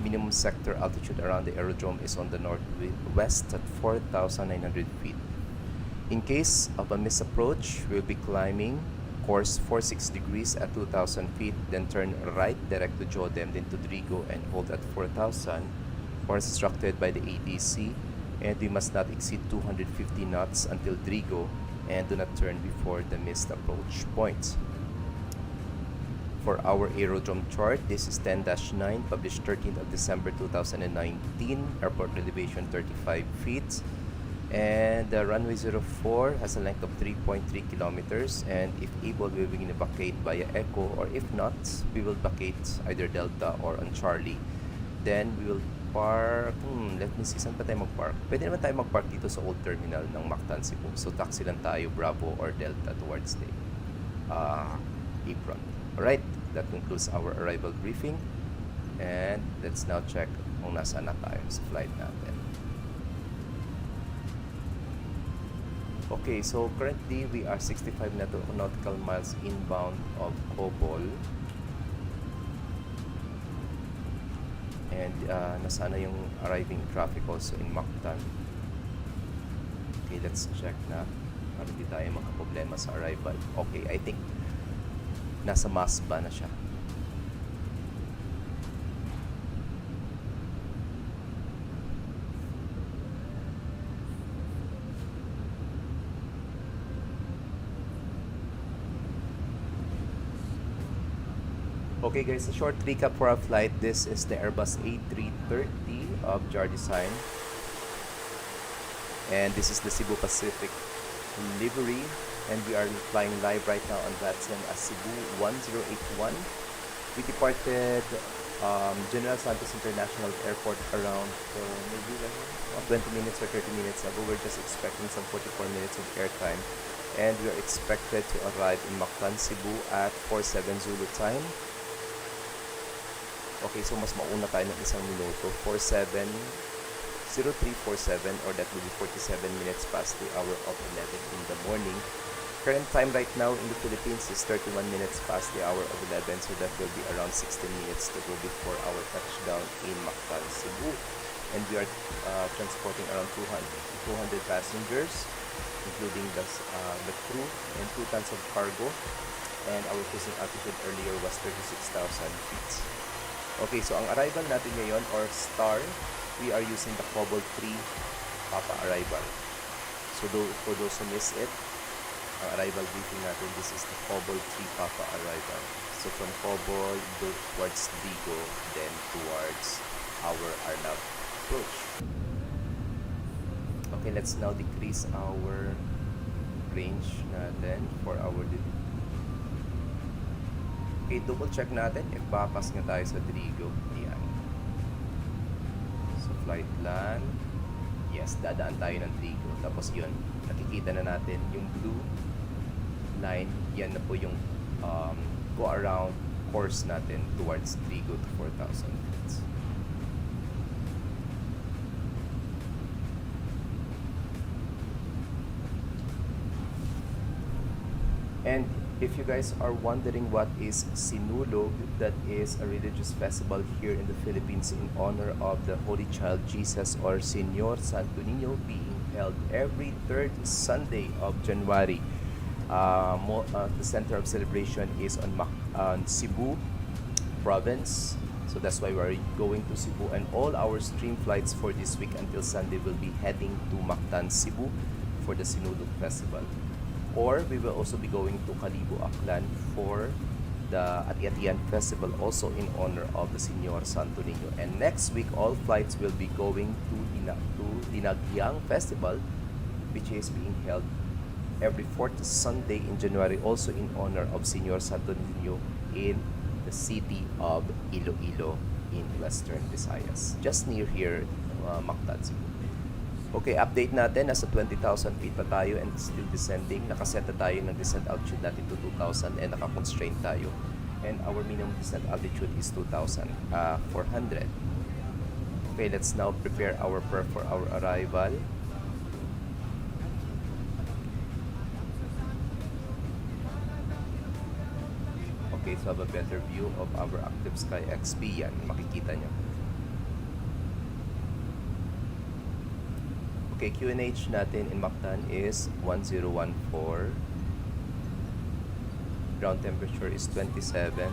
Minimum sector altitude around the aerodrome is on the northwest at 4,900 feet. In case of a misapproach, we'll be climbing course 46 degrees at 2,000 feet, then turn right direct to Jodem, then to Drigo and hold at 4,000, or as instructed by the ATC, and we must not exceed 250 knots until Drigo and do not turn before the missed approach points. For our aerodrome chart, this is 10-9, published 13th of December 2019, airport elevation 35 feet. And the runway 04 has a length of 3.3 kilometers, and if able, we will vacate via Echo, or if not, we will vacate either Delta or on Charlie. Then we will park, let me see, saan pa tayo mag-park? Pwede naman tayo mag-park dito sa old terminal ng Matanzipu. So taxi lang tayo, Bravo or Delta towards the apron. Alright, that concludes our arrival briefing. And let's now check kung nasaan na tayo sa flight natin. Okay, so currently we are 65 nautical miles inbound of Kobol. And nasana yung arriving traffic also in Mactan. Okay, let's check na para hindi tayo makaproblema sa arrival. Okay, I think nasa Masba na siya. Okay guys, a short recap for our flight. This is the Airbus A330 of JAR design. And this is the Cebu Pacific livery. And we are flying live right now on VATSIM as Cebu1081. We departed General Santos International Airport around maybe 20 minutes or 30 minutes ago. We're just expecting some 44 minutes of airtime. And we are expected to arrive in Matanzipu at 47 Zulu time. Okay, so mas mauna tayo ng isang minuto. 0347, or that will be 47 minutes past the hour of 11 in the morning. Current time right now in the Philippines is 31 minutes past the hour of 11, so that will be around 16 minutes to go before our touchdown in Matanzipu. And we are transporting around 200 passengers, including the crew and 2 tons of cargo. And our cruising altitude earlier was 36,000 feet. Okay, so ang arrival natin ngayon, or STAR, we are using the Cobol 3 Papa arrival. So for those who miss it, ang arrival briefing natin, this is the Cobol 3 Papa arrival. So from Cobol towards Digo, then towards our Arnab approach. Okay, let's now decrease our range natin for our Okay, double check natin if papas nga tayo sa Drigo. Ayan. So flight plan. Yes, dadaan tayo ng Drigo. Tapos yun, nakikita na natin yung blue line. Yan na po yung go around course natin towards Drigo to 4,000 feet. And if you guys are wondering what is Sinulog, that is a religious festival here in the Philippines in honor of the Holy Child Jesus, or Señor Santo Niño, being held every third Sunday of January. The center of celebration is on Cebu province, so that's why we're going to Cebu, and all our stream flights for this week until Sunday will be heading to Matanzipu for the Sinulog festival. Or we will also be going to Calibo, Aklan for the Ati-Atian Festival, also in honor of the Señor Santo Niño. And next week, all flights will be going to Dinagyang Festival, which is being held every fourth Sunday in January, also in honor of Señor Santo Niño in the city of Iloilo in Western Visayas, just near here, Matanzipu. Okay, update natin. Nasa 20,000 feet pa tayo and still descending. Nakaset na tayo ng descent altitude natin to 2,000 and naka-constrain tayo. And our minimum descent altitude is 2,400. Okay, let's now prepare our perf for our arrival. Okay, so have a better view of our active sky XP. Yan, makikita nyo. Okay, QNH natin in Mactan is 1014. Ground temperature is 27.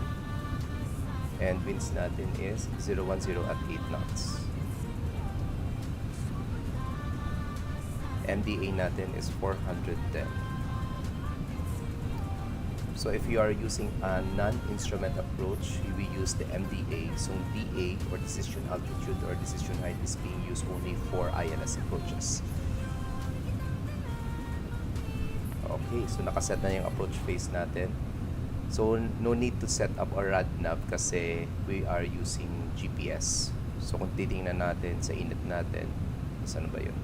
And winds natin is 010 at 8 knots. MDA natin is 410. So if you are using a non-instrument approach, we use the MDA. So DA, or decision altitude or decision height, is being used only for ILS approaches. Okay, so nakaset na yung approach phase natin. So no need to set up a rad nav kasi we are using GPS. So kung titingnan natin sa init natin, saan ba yun?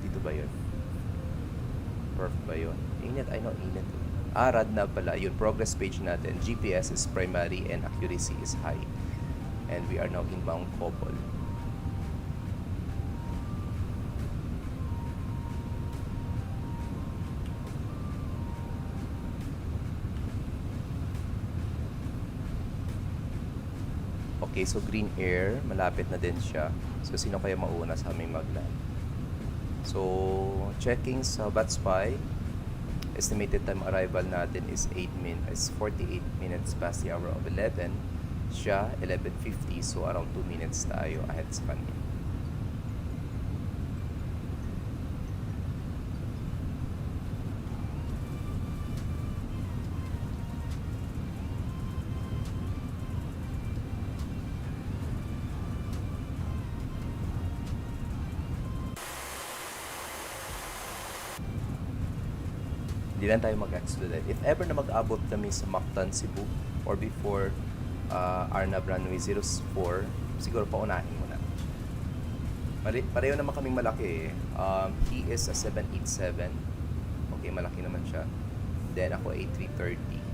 Dito ba yun? Perf ba yun? Init, I know init. Rad nav pala. Yun, progress page natin. GPS is primary and accuracy is high. And we are now inbound couple. Okay, so green air, malapit na din siya. So, sino kaya mauna sa aming mag-land? So, checking sa VATSPy, estimated time arrival natin is 48 minutes past the hour of 11. Siya, 11:50, so around 2 minutes tayo ahead sa kanya. Hindi lang tayo mag-accelerate. If ever na mag-abot kami sa Matanzipu or before Arnab Runway 04, siguro paunahin muna. Pareho naman kaming malaki eh. He is a 787. Okay, malaki naman siya. Then ako A330.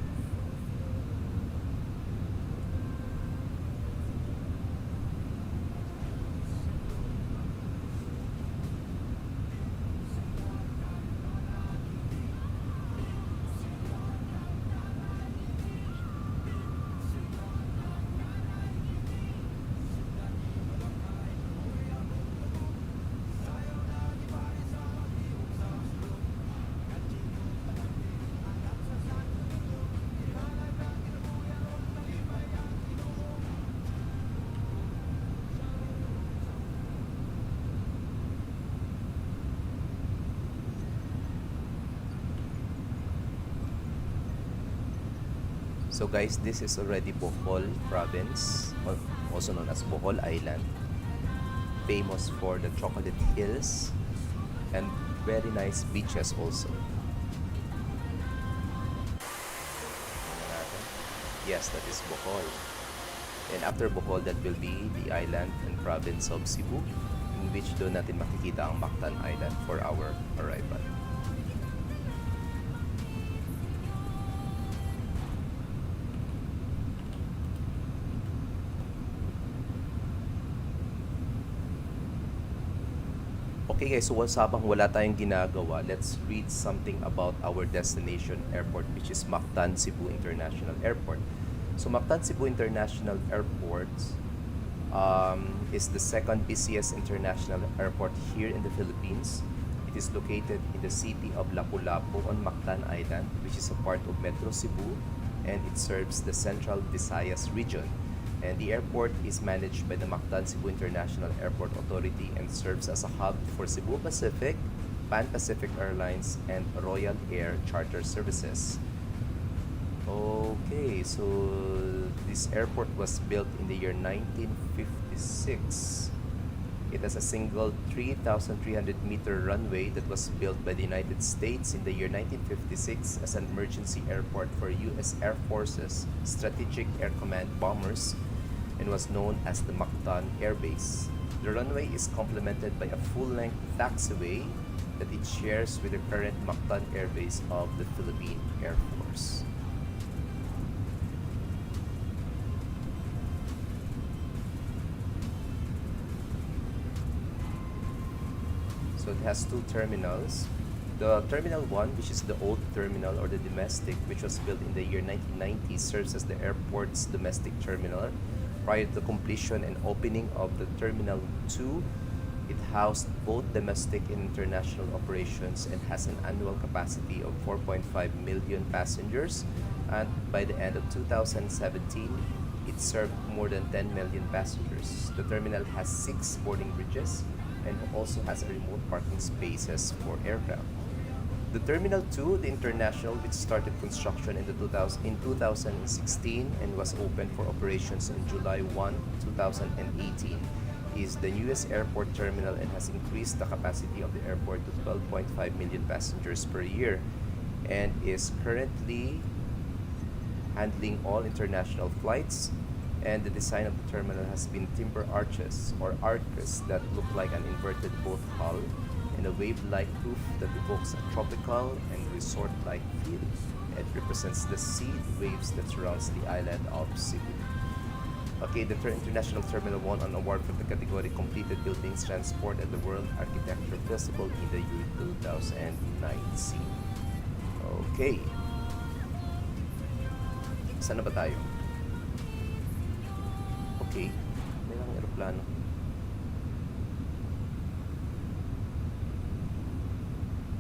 So guys, this is already Bohol province, also known as Bohol Island, famous for the chocolate hills and very nice beaches also. Yes, that is Bohol. And after Bohol, that will be the island and province of Cebu, in which doon natin makikita ang Mactan Island for our arrival. Okay guys, so habang wala tayong ginagawa, let's read something about our destination airport, which is Matanzipu International Airport. So Matanzipu International Airport is the second busiest international airport here in the Philippines. It is located in the city of Lapu-Lapu on Mactan Island, which is a part of Metro Cebu, and it serves the Central Visayas region. And the airport is managed by the Matanzipu International Airport Authority and serves as a hub for Cebu Pacific, Pan Pacific Airlines, and Royal Air Charter Services. Okay, so this airport was built in the year 1956. It has a single 3,300-meter runway that was built by the United States in the year 1956 as an emergency airport for U.S. Air Force's Strategic Air Command bombers and was known as the Mactan Air Base. The runway is complemented by a full-length taxiway that it shares with the current Mactan Air Base of the Philippine Air Force. So it has two terminals. The Terminal 1, which is the old terminal or the domestic, which was built in the year 1990, serves as the airport's domestic terminal. Prior to completion and opening of the Terminal 2, it housed both domestic and international operations and has an annual capacity of 4.5 million passengers. And by the end of 2017, It served more than 10 million passengers. The terminal has 6 boarding bridges and also has a remote parking spaces for aircraft. The Terminal 2, the International, which started construction in 2016 and was opened for operations in July 1, 2018, is the newest airport terminal and has increased the capacity of the airport to 12.5 million passengers per year and is currently handling all international flights. And the design of the terminal has been timber arches or arches that look like an inverted boat hull and a wave-like roof that evokes a tropical and resort-like feel. It represents the sea waves that surrounds the island of Cebu. Okay, the International Terminal won an award for the category Completed Buildings Transport at the World Architecture Festival in the year 2019. Okay. Saan na ba tayo? Okay. May lang aeroplano.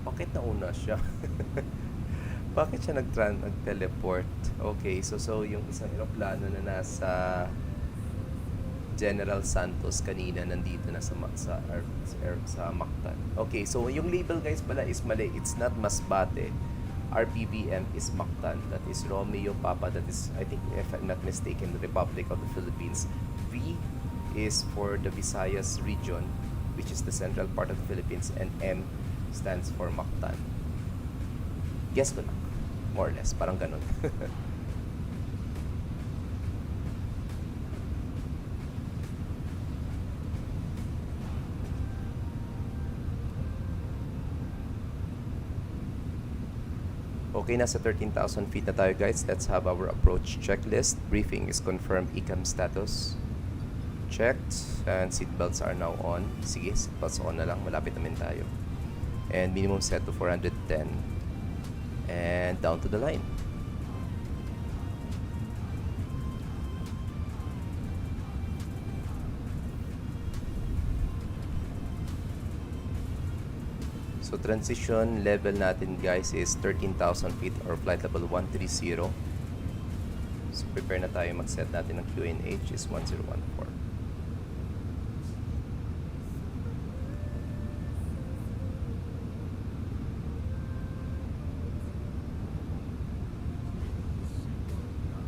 Bakit nauna siya? Bakit siya nag-teleport? Okay, so yung isang aeroplano na nasa General Santos kanina nandito na sa Mactan. Okay, so yung label guys pala is mali. It's not Masbate. RPVM is Mactan. That is Romeo Papa. That is, I think, if I'm not mistaken, the Republic of the Philippines. V is for the Visayas region, which is the central part of the Philippines, and M stands for Mactan. Guess ko lang. More or less. Parang ganun. Okay, nasa 13,000 feet na tayo guys. Let's have our approach checklist. Briefing is confirmed ECAM status. Checked. And seatbelts are now on. Sige, seatbelts on na lang. Malapit naman tayo. And minimum set to 410. And down to the line. So transition level natin guys is 13,000 feet or flight level 130. So prepare na tayo mag-set natin ng QNH is 1014.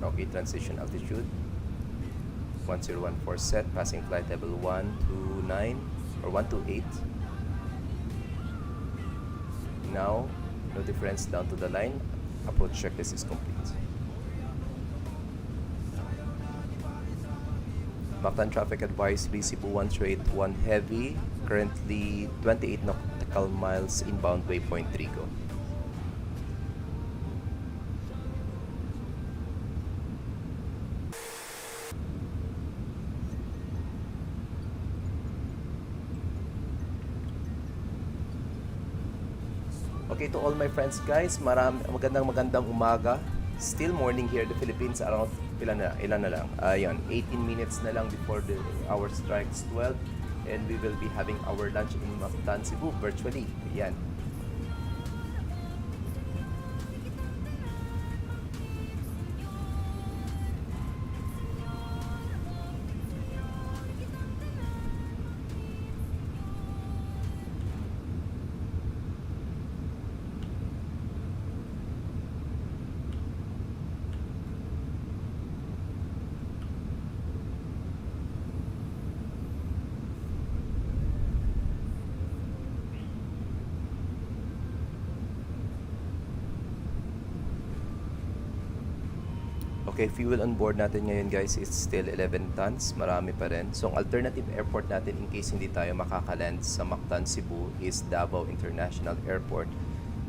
Okay, transition altitude 1014 set, passing flight level 129 or 128. Now, no difference down to the line. Approach checklist is complete. Mactan traffic advisory, Cebu 1381 heavy. Currently 28 nautical miles inbound waypoint Trigo. Okay, to all my friends guys, magandang umaga. Still morning here in the Philippines, around ilan na lang. Ayun, 18 minutes na lang before the hour strikes 12, and we will be having our lunch in Matanzipu virtually. Ayan. Okay, fuel on board natin ngayon guys is still 11 tons. Marami pa rin. So, ang alternative airport natin in case hindi tayo makakaland sa Matanzipu is Davao International Airport.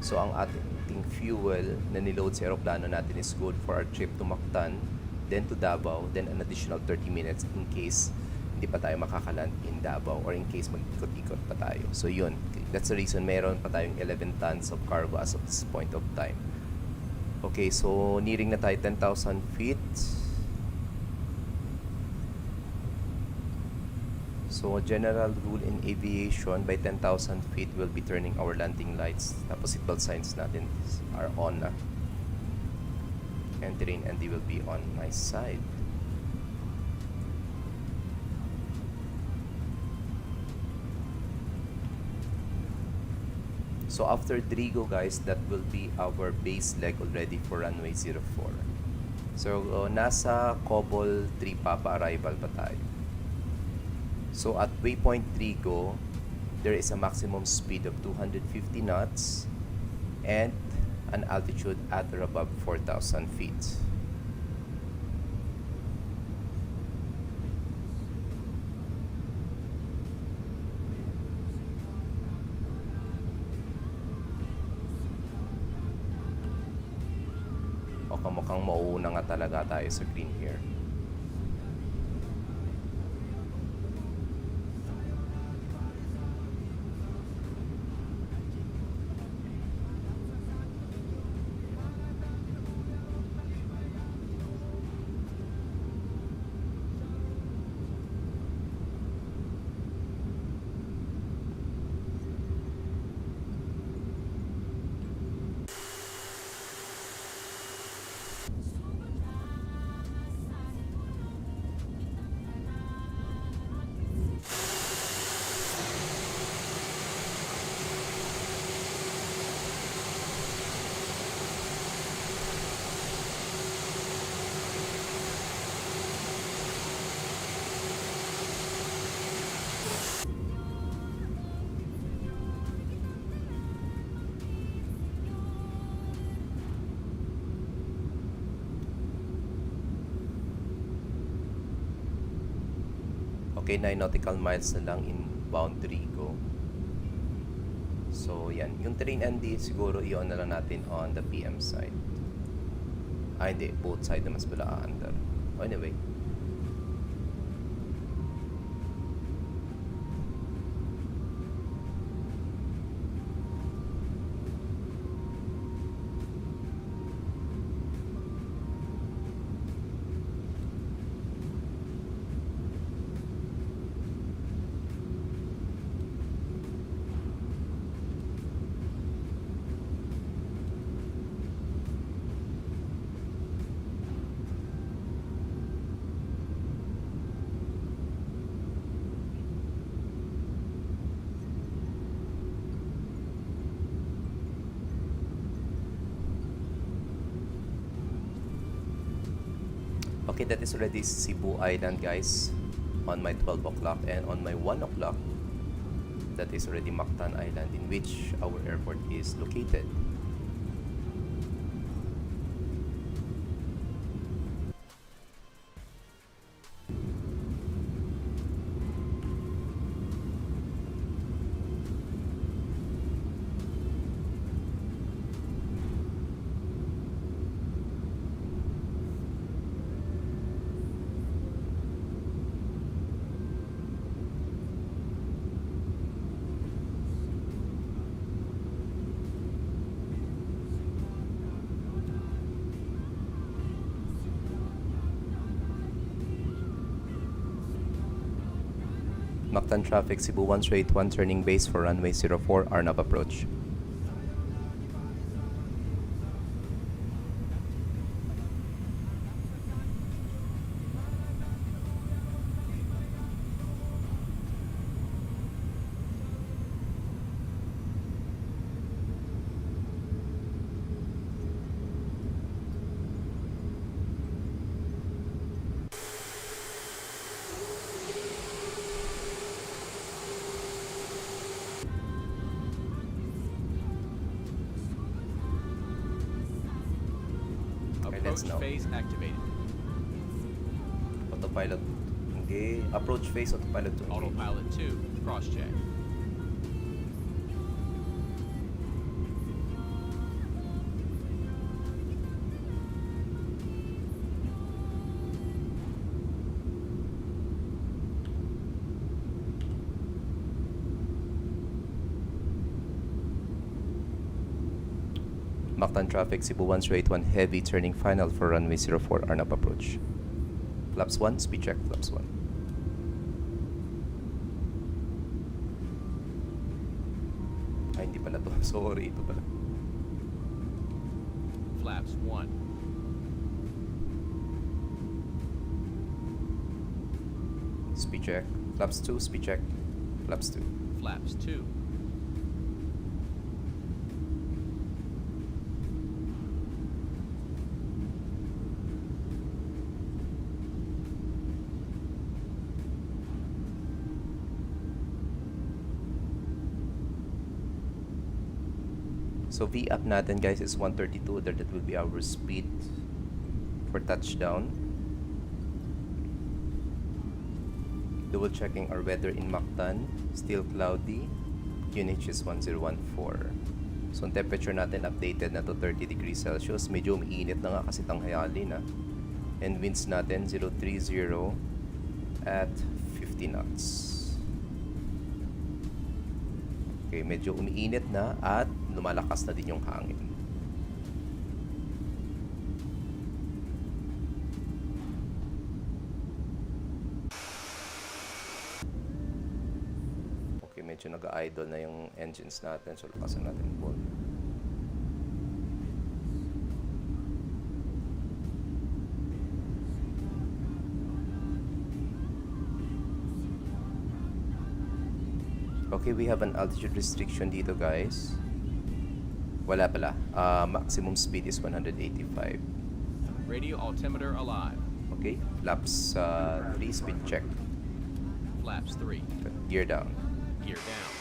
So, ang ating fuel na niload sa aeroplano natin is good for our trip to Mactan, then to Davao, then an additional 30 minutes in case hindi pa tayo makakaland in Davao or in case mag-ikot-ikot pa tayo. So, yun. That's the reason mayroon pa tayong 11 tons of cargo as of this point of time. Okay, so nearing na tayo 10,000 feet. So general rule in aviation, by 10,000 feet we'll be turning our landing lights. Tapos seatbelt signs natin are on na. And terrain ND will be on my side. So after Drigo, guys, that will be our base leg already for runway 04. So nasa Cobol 3 Papa arrival pa tayo. So at waypoint Drigo, there is a maximum speed of 250 knots and an altitude at or above 4,000 feet. O kamukhang mauuna nga talaga tayo sa green here. Okay, 9 nautical miles na lang inbound Drigo. So, yan. Yung train ND, siguro i-on na lang natin on the PM side. Hindi. Both side na mas pala under. Anyway. Okay, that is already Cebu Island, guys, on my 12 o'clock, and on my 1 o'clock, that is already Mactan Island, in which our airport is located. Mactan traffic, Cebu 1381 turning base for runway 04, Arnab approach. Approach now. phase activated. Autopilot. Okay. Approach phase, autopilot to engage. Autopilot 2, cross-check. Mactan traffic, Cebu 1381 heavy turning final for runway 04, Arnab approach. Flaps 1, speed check, flaps 1. Ay, hindi pala to. Sorry, ito pala. Flaps 1. Speed check, flaps 2, speed check, flaps 2. Flaps 2. So VAP natin guys is 132. That will be our speed for touchdown. Double checking our weather in Mactan. Still cloudy. QNH is 1014. So ang temperature natin updated na to 30 degrees Celsius. Medyo umiinit na nga kasi tanghayali na. And winds natin 030 at 50 knots. Okay, medyo umiinit na at lumalakas na din yung hangin. Okay, medyo nag-idle na yung engines natin. So, lakasan natin yung volume. Okay, we have an altitude restriction dito guys. Wala pala. Maximum speed is 185. Radio altimeter alive. Okay, flaps 3, speed check. Flaps 3. Gear down. Gear down.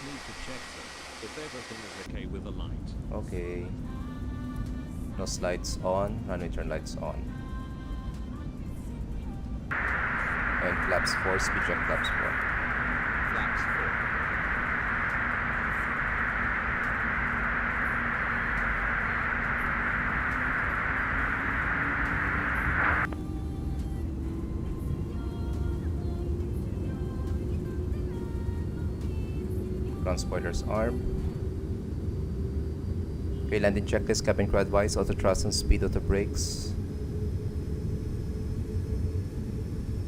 Need to check them if everything is okay with the light. Okay. Nose lights on, runway turn lights on. And flaps 4, speed check flaps 4. Flaps 4. Ground spoilers arm. Okay, landing checklist, cabin crew advice, auto thrust and speed, auto brakes.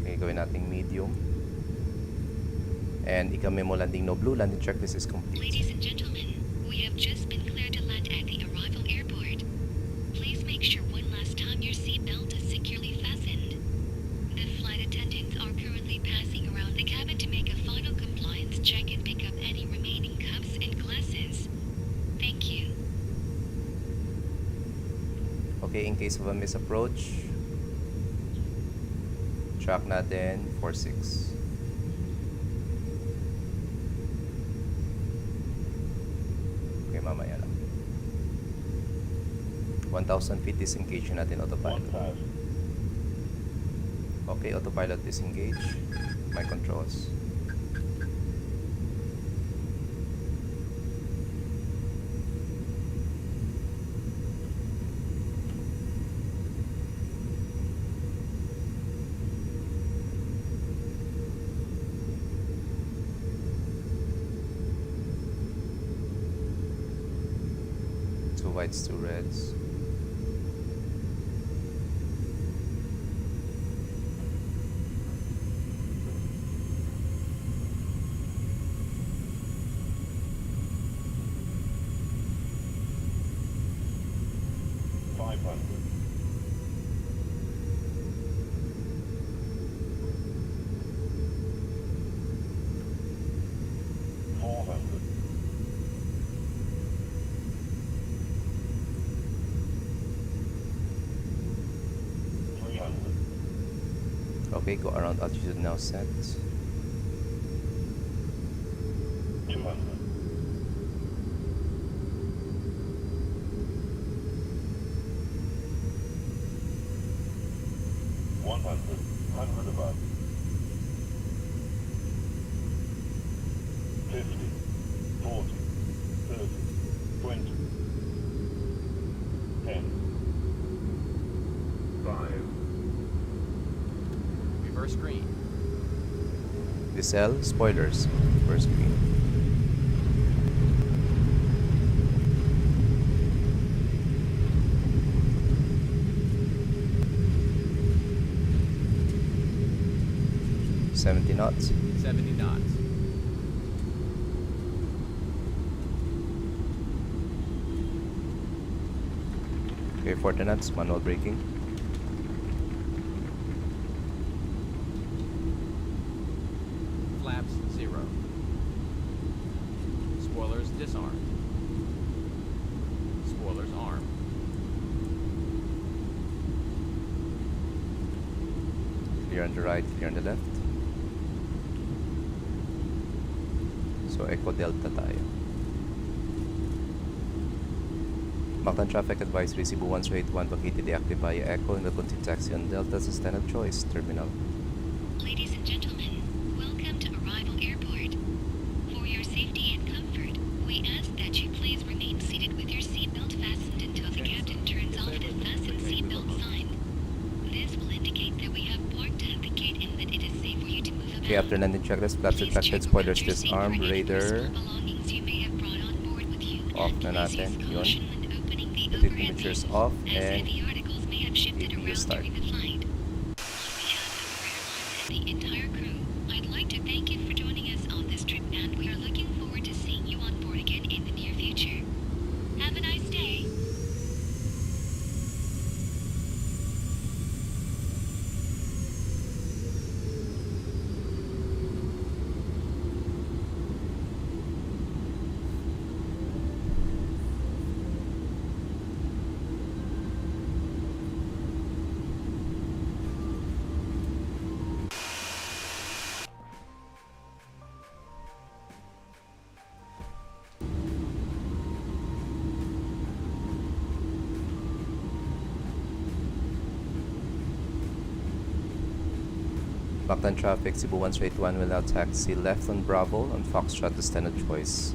Okay, gawin nating medium. And ika-memo landing no blue, landing checklist is complete. Ladies and gentlemen, we have just been cleared to land at the arrival airport. Please make sure one last time your seatbelt is securely fastened. The flight attendants are currently passing around the cabin to make a final compliance check and pick up any remaining cuffs and glasses. Thank you. Okay, in case of a misapproach, track natin 46. Okay, mamaya lang. 1,000 feet disengage natin autopilot. Okay, autopilot disengage. My controls. Two whites, two reds. Okay, go around altitude now set. 200. 100 above. 50, 40, 30, 20, 10, 5. Reverse green. Decel, spoilers, first green. $70 knots. 70 knots. Okay, 40 knots, manual braking. Flaps 0. Spoilers disarmed. Spoilers armed. Clear on the right, clear on the left. So, Echo Delta tayo. Mactan Traffic Advisory Cebu 1081 vacated deactive via Echo and will continue taxi on Delta as a standard choice terminal. Ladies and gentlemen, welcome to Arrival Airport. For your safety and comfort, we ask that you please remain seated with your seatbelt fastened until the captain turns off the fasten seatbelt sign. This will indicate that we have parked at the gate and that it is safe for you to move about. Okay, after landing checklist, flaps Please retracted, check spoilers around your seat disarmed, for any radar personal belongings you may have brought on board with you, off and na please natin, use yun. caution when opening the The overhead temperature's bins, off, as and heavy articles may have shifted APU around start. during the flight. On behalf of our airline and the entire crew, I'd like to thank you for joining us on this trip, and we are looking forward to seeing you on board again in the near future. Have a nice day. Mactan Traffic Cebu 1081 will now taxi left on Bravo on Foxtrot to standard choice.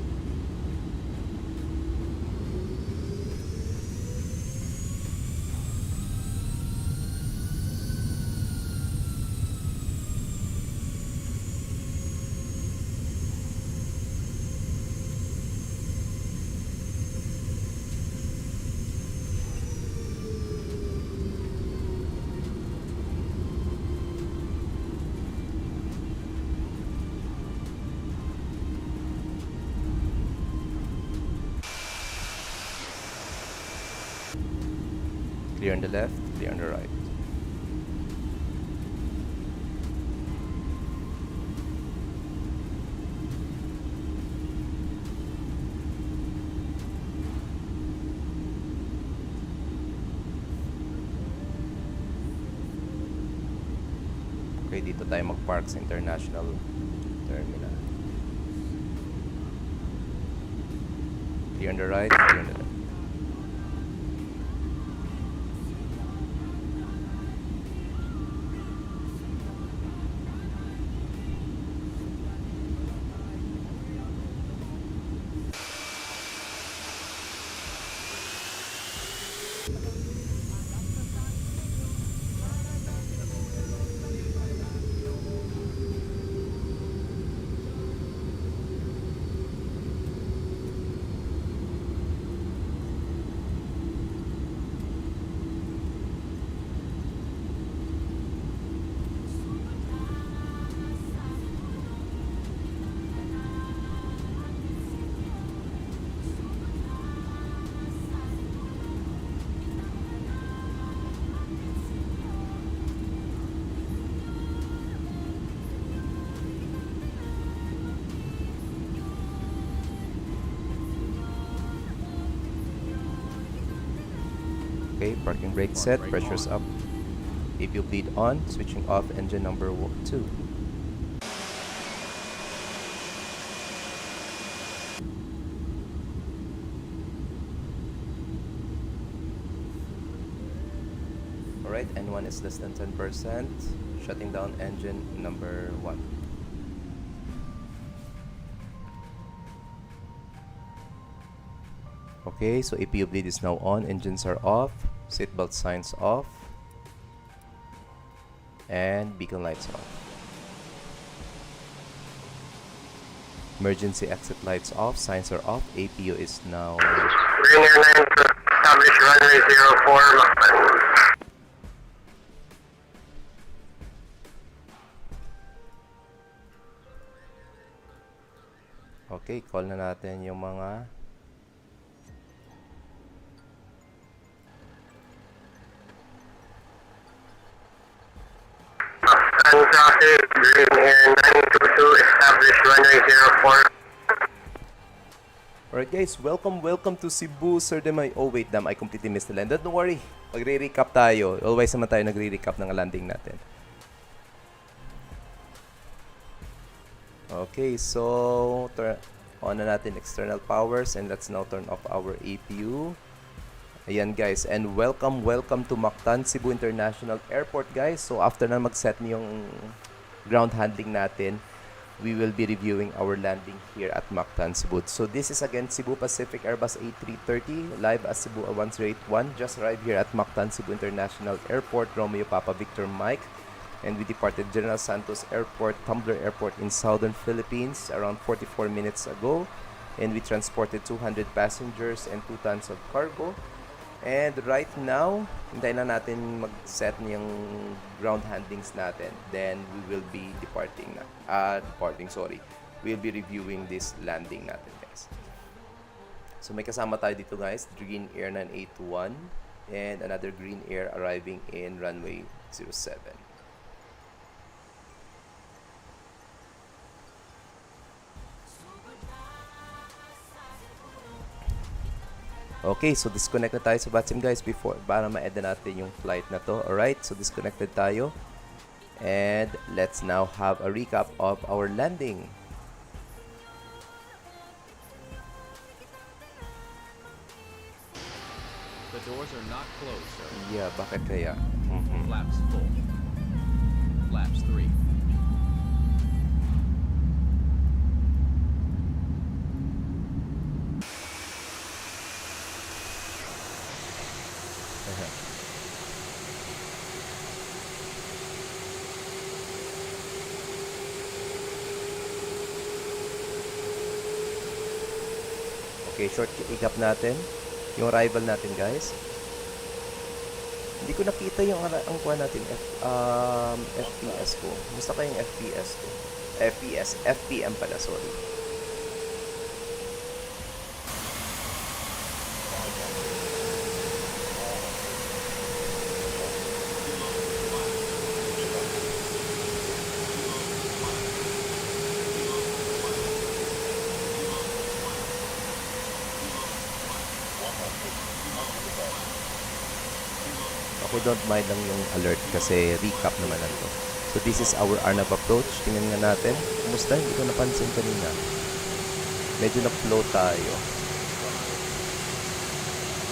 Clear on the left, clear on the right. Okay, dito tayo mag-park sa International Terminal. Clear on the right, clear on the left. Okay, parking brake set, pressure's up. APU bleed on, switching off engine number 2. Alright, N1 is less than 10%. Shutting down engine number 1. Okay, so APU bleed is now on, engines are off, seatbelt signs off, and beacon lights off. Emergency exit lights off, signs are off, APU is now... Green Airline to establish runway 04, Mactan. Okay, call na natin yung mga... Traffic, Green Air 922, establish runway 04. Alright guys, welcome to Cebu, Sir Demay. Oh wait, I completely missed the land. Don't worry, magre-recap tayo. Always naman tayo nagre-recap ng landing natin. Okay, so on na natin external powers and let's now turn off our APU. Ayan guys, and welcome to Matanzipu International Airport guys. So after na mag-set yung ground handling natin, we will be reviewing our landing here at Matanzipu. So this is again Cebu Pacific Airbus A330 live as Cebu 1081. Just arrived here at Matanzipu International Airport, Romeo Papa Victor Mike. And we departed General Santos Airport, Tumbler Airport in southern Philippines around 44 minutes ago. And we transported 200 passengers and 2 tons of cargo. And right now, hintayin lang natin mag-set yung ground handlings natin. Then we will be we'll be reviewing this landing natin, guys. So may kasama tayo dito, guys. Green Air 981 and another Green Air arriving in runway 07. Okay, so disconnect na tayo sa VATSIM guys para ma-add na natin yung flight na to. Alright, so disconnected tayo. And let's now have a recap of our landing. The doors are not closed, sir. Yeah, bakit kaya? Flaps full. Flaps 3. Okay, short recap natin. Yung arrival natin, guys. Hindi ko nakita yung ang kuha natin FPS ko. Gusto ko yung FPS ko. FPM pala, sorry. Okay, don't mind lang yung alert kasi recap naman lang to. So this is our Arnab approach. Tingnan nga natin. Kumusta? Hindi ko napansin kanina. Medyo na-flow tayo.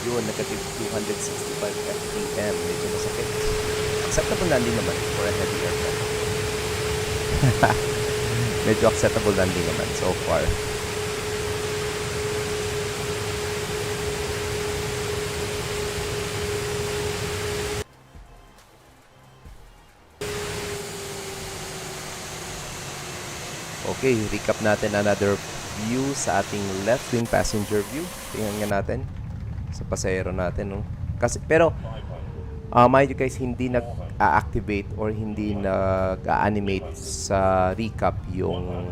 Yun, negative 265 FPM. Medyo masakit. Acceptable landing naman for a heavy aircraft. Medyo acceptable landing naman so far. Okay, recap natin another view sa ating left wing passenger view. Tingnan nga natin sa pasahero natin, no? Kasi pero mind you guys, hindi nag-activate or hindi nag-animate sa recap yung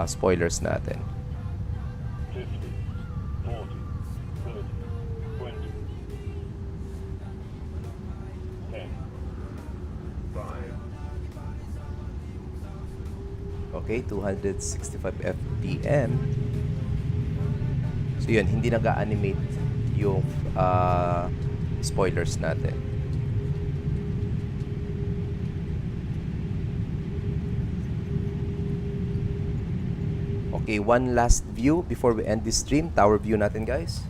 spoilers natin. 50, 40, 30, 20, 10, 5, Okay, 265 FPM. So yun, hindi nag-animate yung spoilers natin. Okay, one last view before we end this stream. Tower view natin, guys.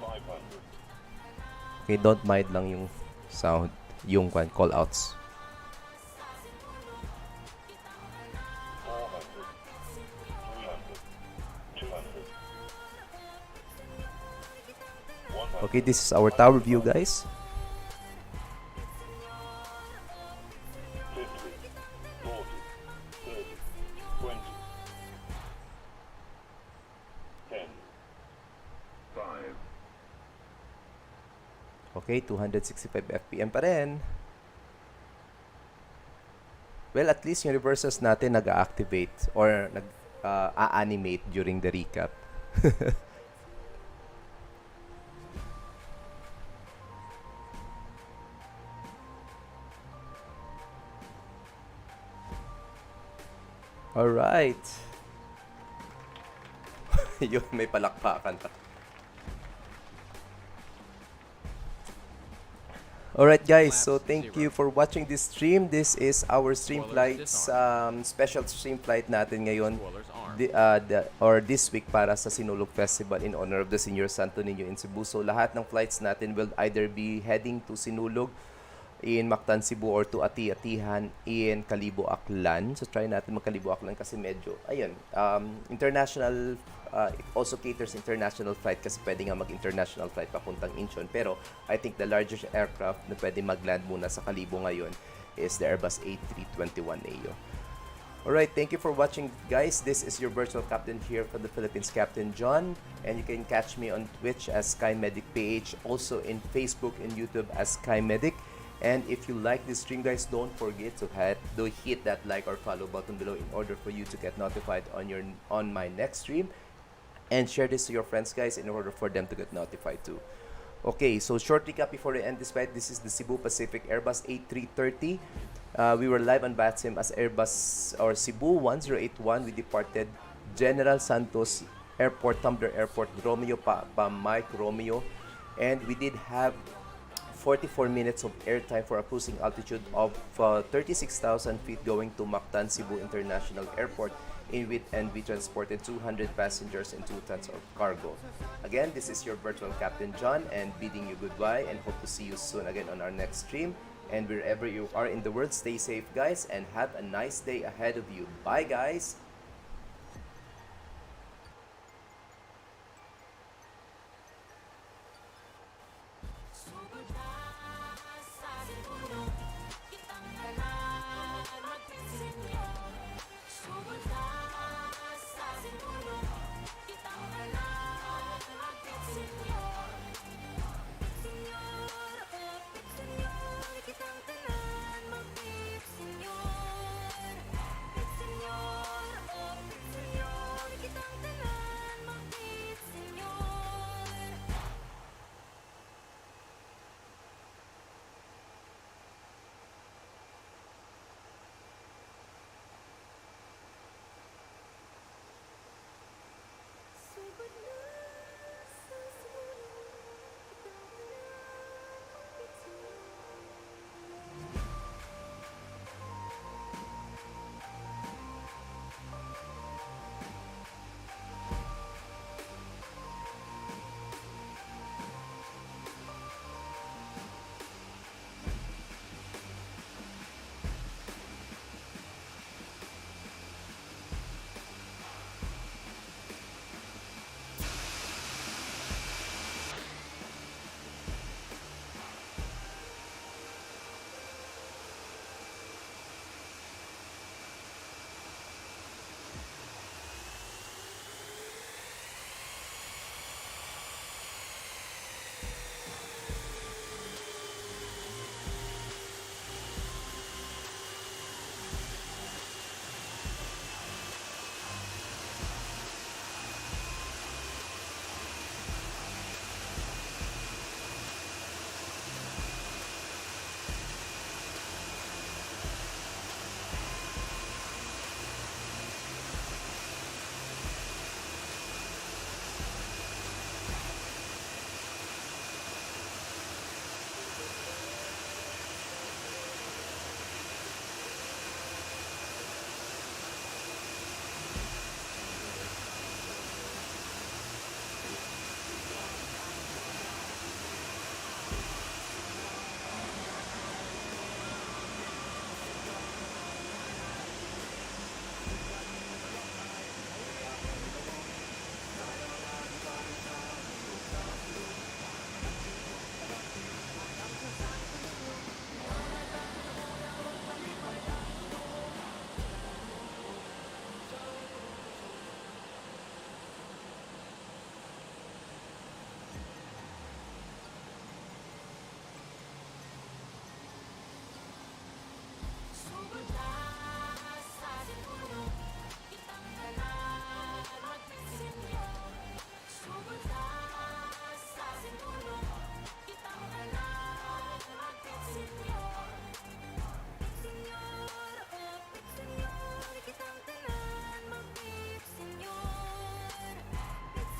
500, Okay, don't mind lang yung sound, yung call outs. 400, 300, 200, 100. Okay, this is our tower view, guys. 50, 40, 30, 20, 10, 5, Okay, 265 FPM pa rin. Well, at least yung reversers natin nag-activate or nag-animate during the recap. Alright. Yun, may palakpakan pa. Alright guys, so thank you for watching this stream. This is our stream flights, special stream flight natin ngayon this week para sa Sinulog Festival in honor of the Senior Santo Niño in Cebu. So lahat ng flights natin will either be heading to Sinulog in Matanzipu or to Ati-Atihan in Kalibo, Aklan. So try natin mag-Kalibo, Aklan kasi medyo, ayun, international, it also caters international flight kasi pwede nga mag-international flight papuntang Incheon. Pero I think the largest aircraft na pwede mag-land muna sa Kalibo ngayon is the Airbus A321neo. Alright, thank you for watching guys. This is your virtual captain here for the Philippines, Captain John. And you can catch me on Twitch as SkyMedic PH, also in Facebook and YouTube as SkyMedic. And if you like this stream guys, don't forget to hit that like or follow button below in order for you to get notified on my next stream. And share this to your friends guys in order for them to get notified too. Okay, so short recap before we end this flight. This is the Cebu Pacific Airbus A330. We were live on VATSIM as Airbus or Cebu 1081. We departed General Santos Airport, Tumbler Airport, Romeo pa Mike Romeo. And we did have 44 minutes of airtime for a cruising altitude of 36,000 feet going to Matanzipu International Airport, in which we transported 200 passengers and 2 tons of cargo. Again, this is your virtual Captain John and bidding you goodbye and hope to see you soon again on our next stream. And wherever you are in the world, stay safe guys and have a nice day ahead of you. Bye guys!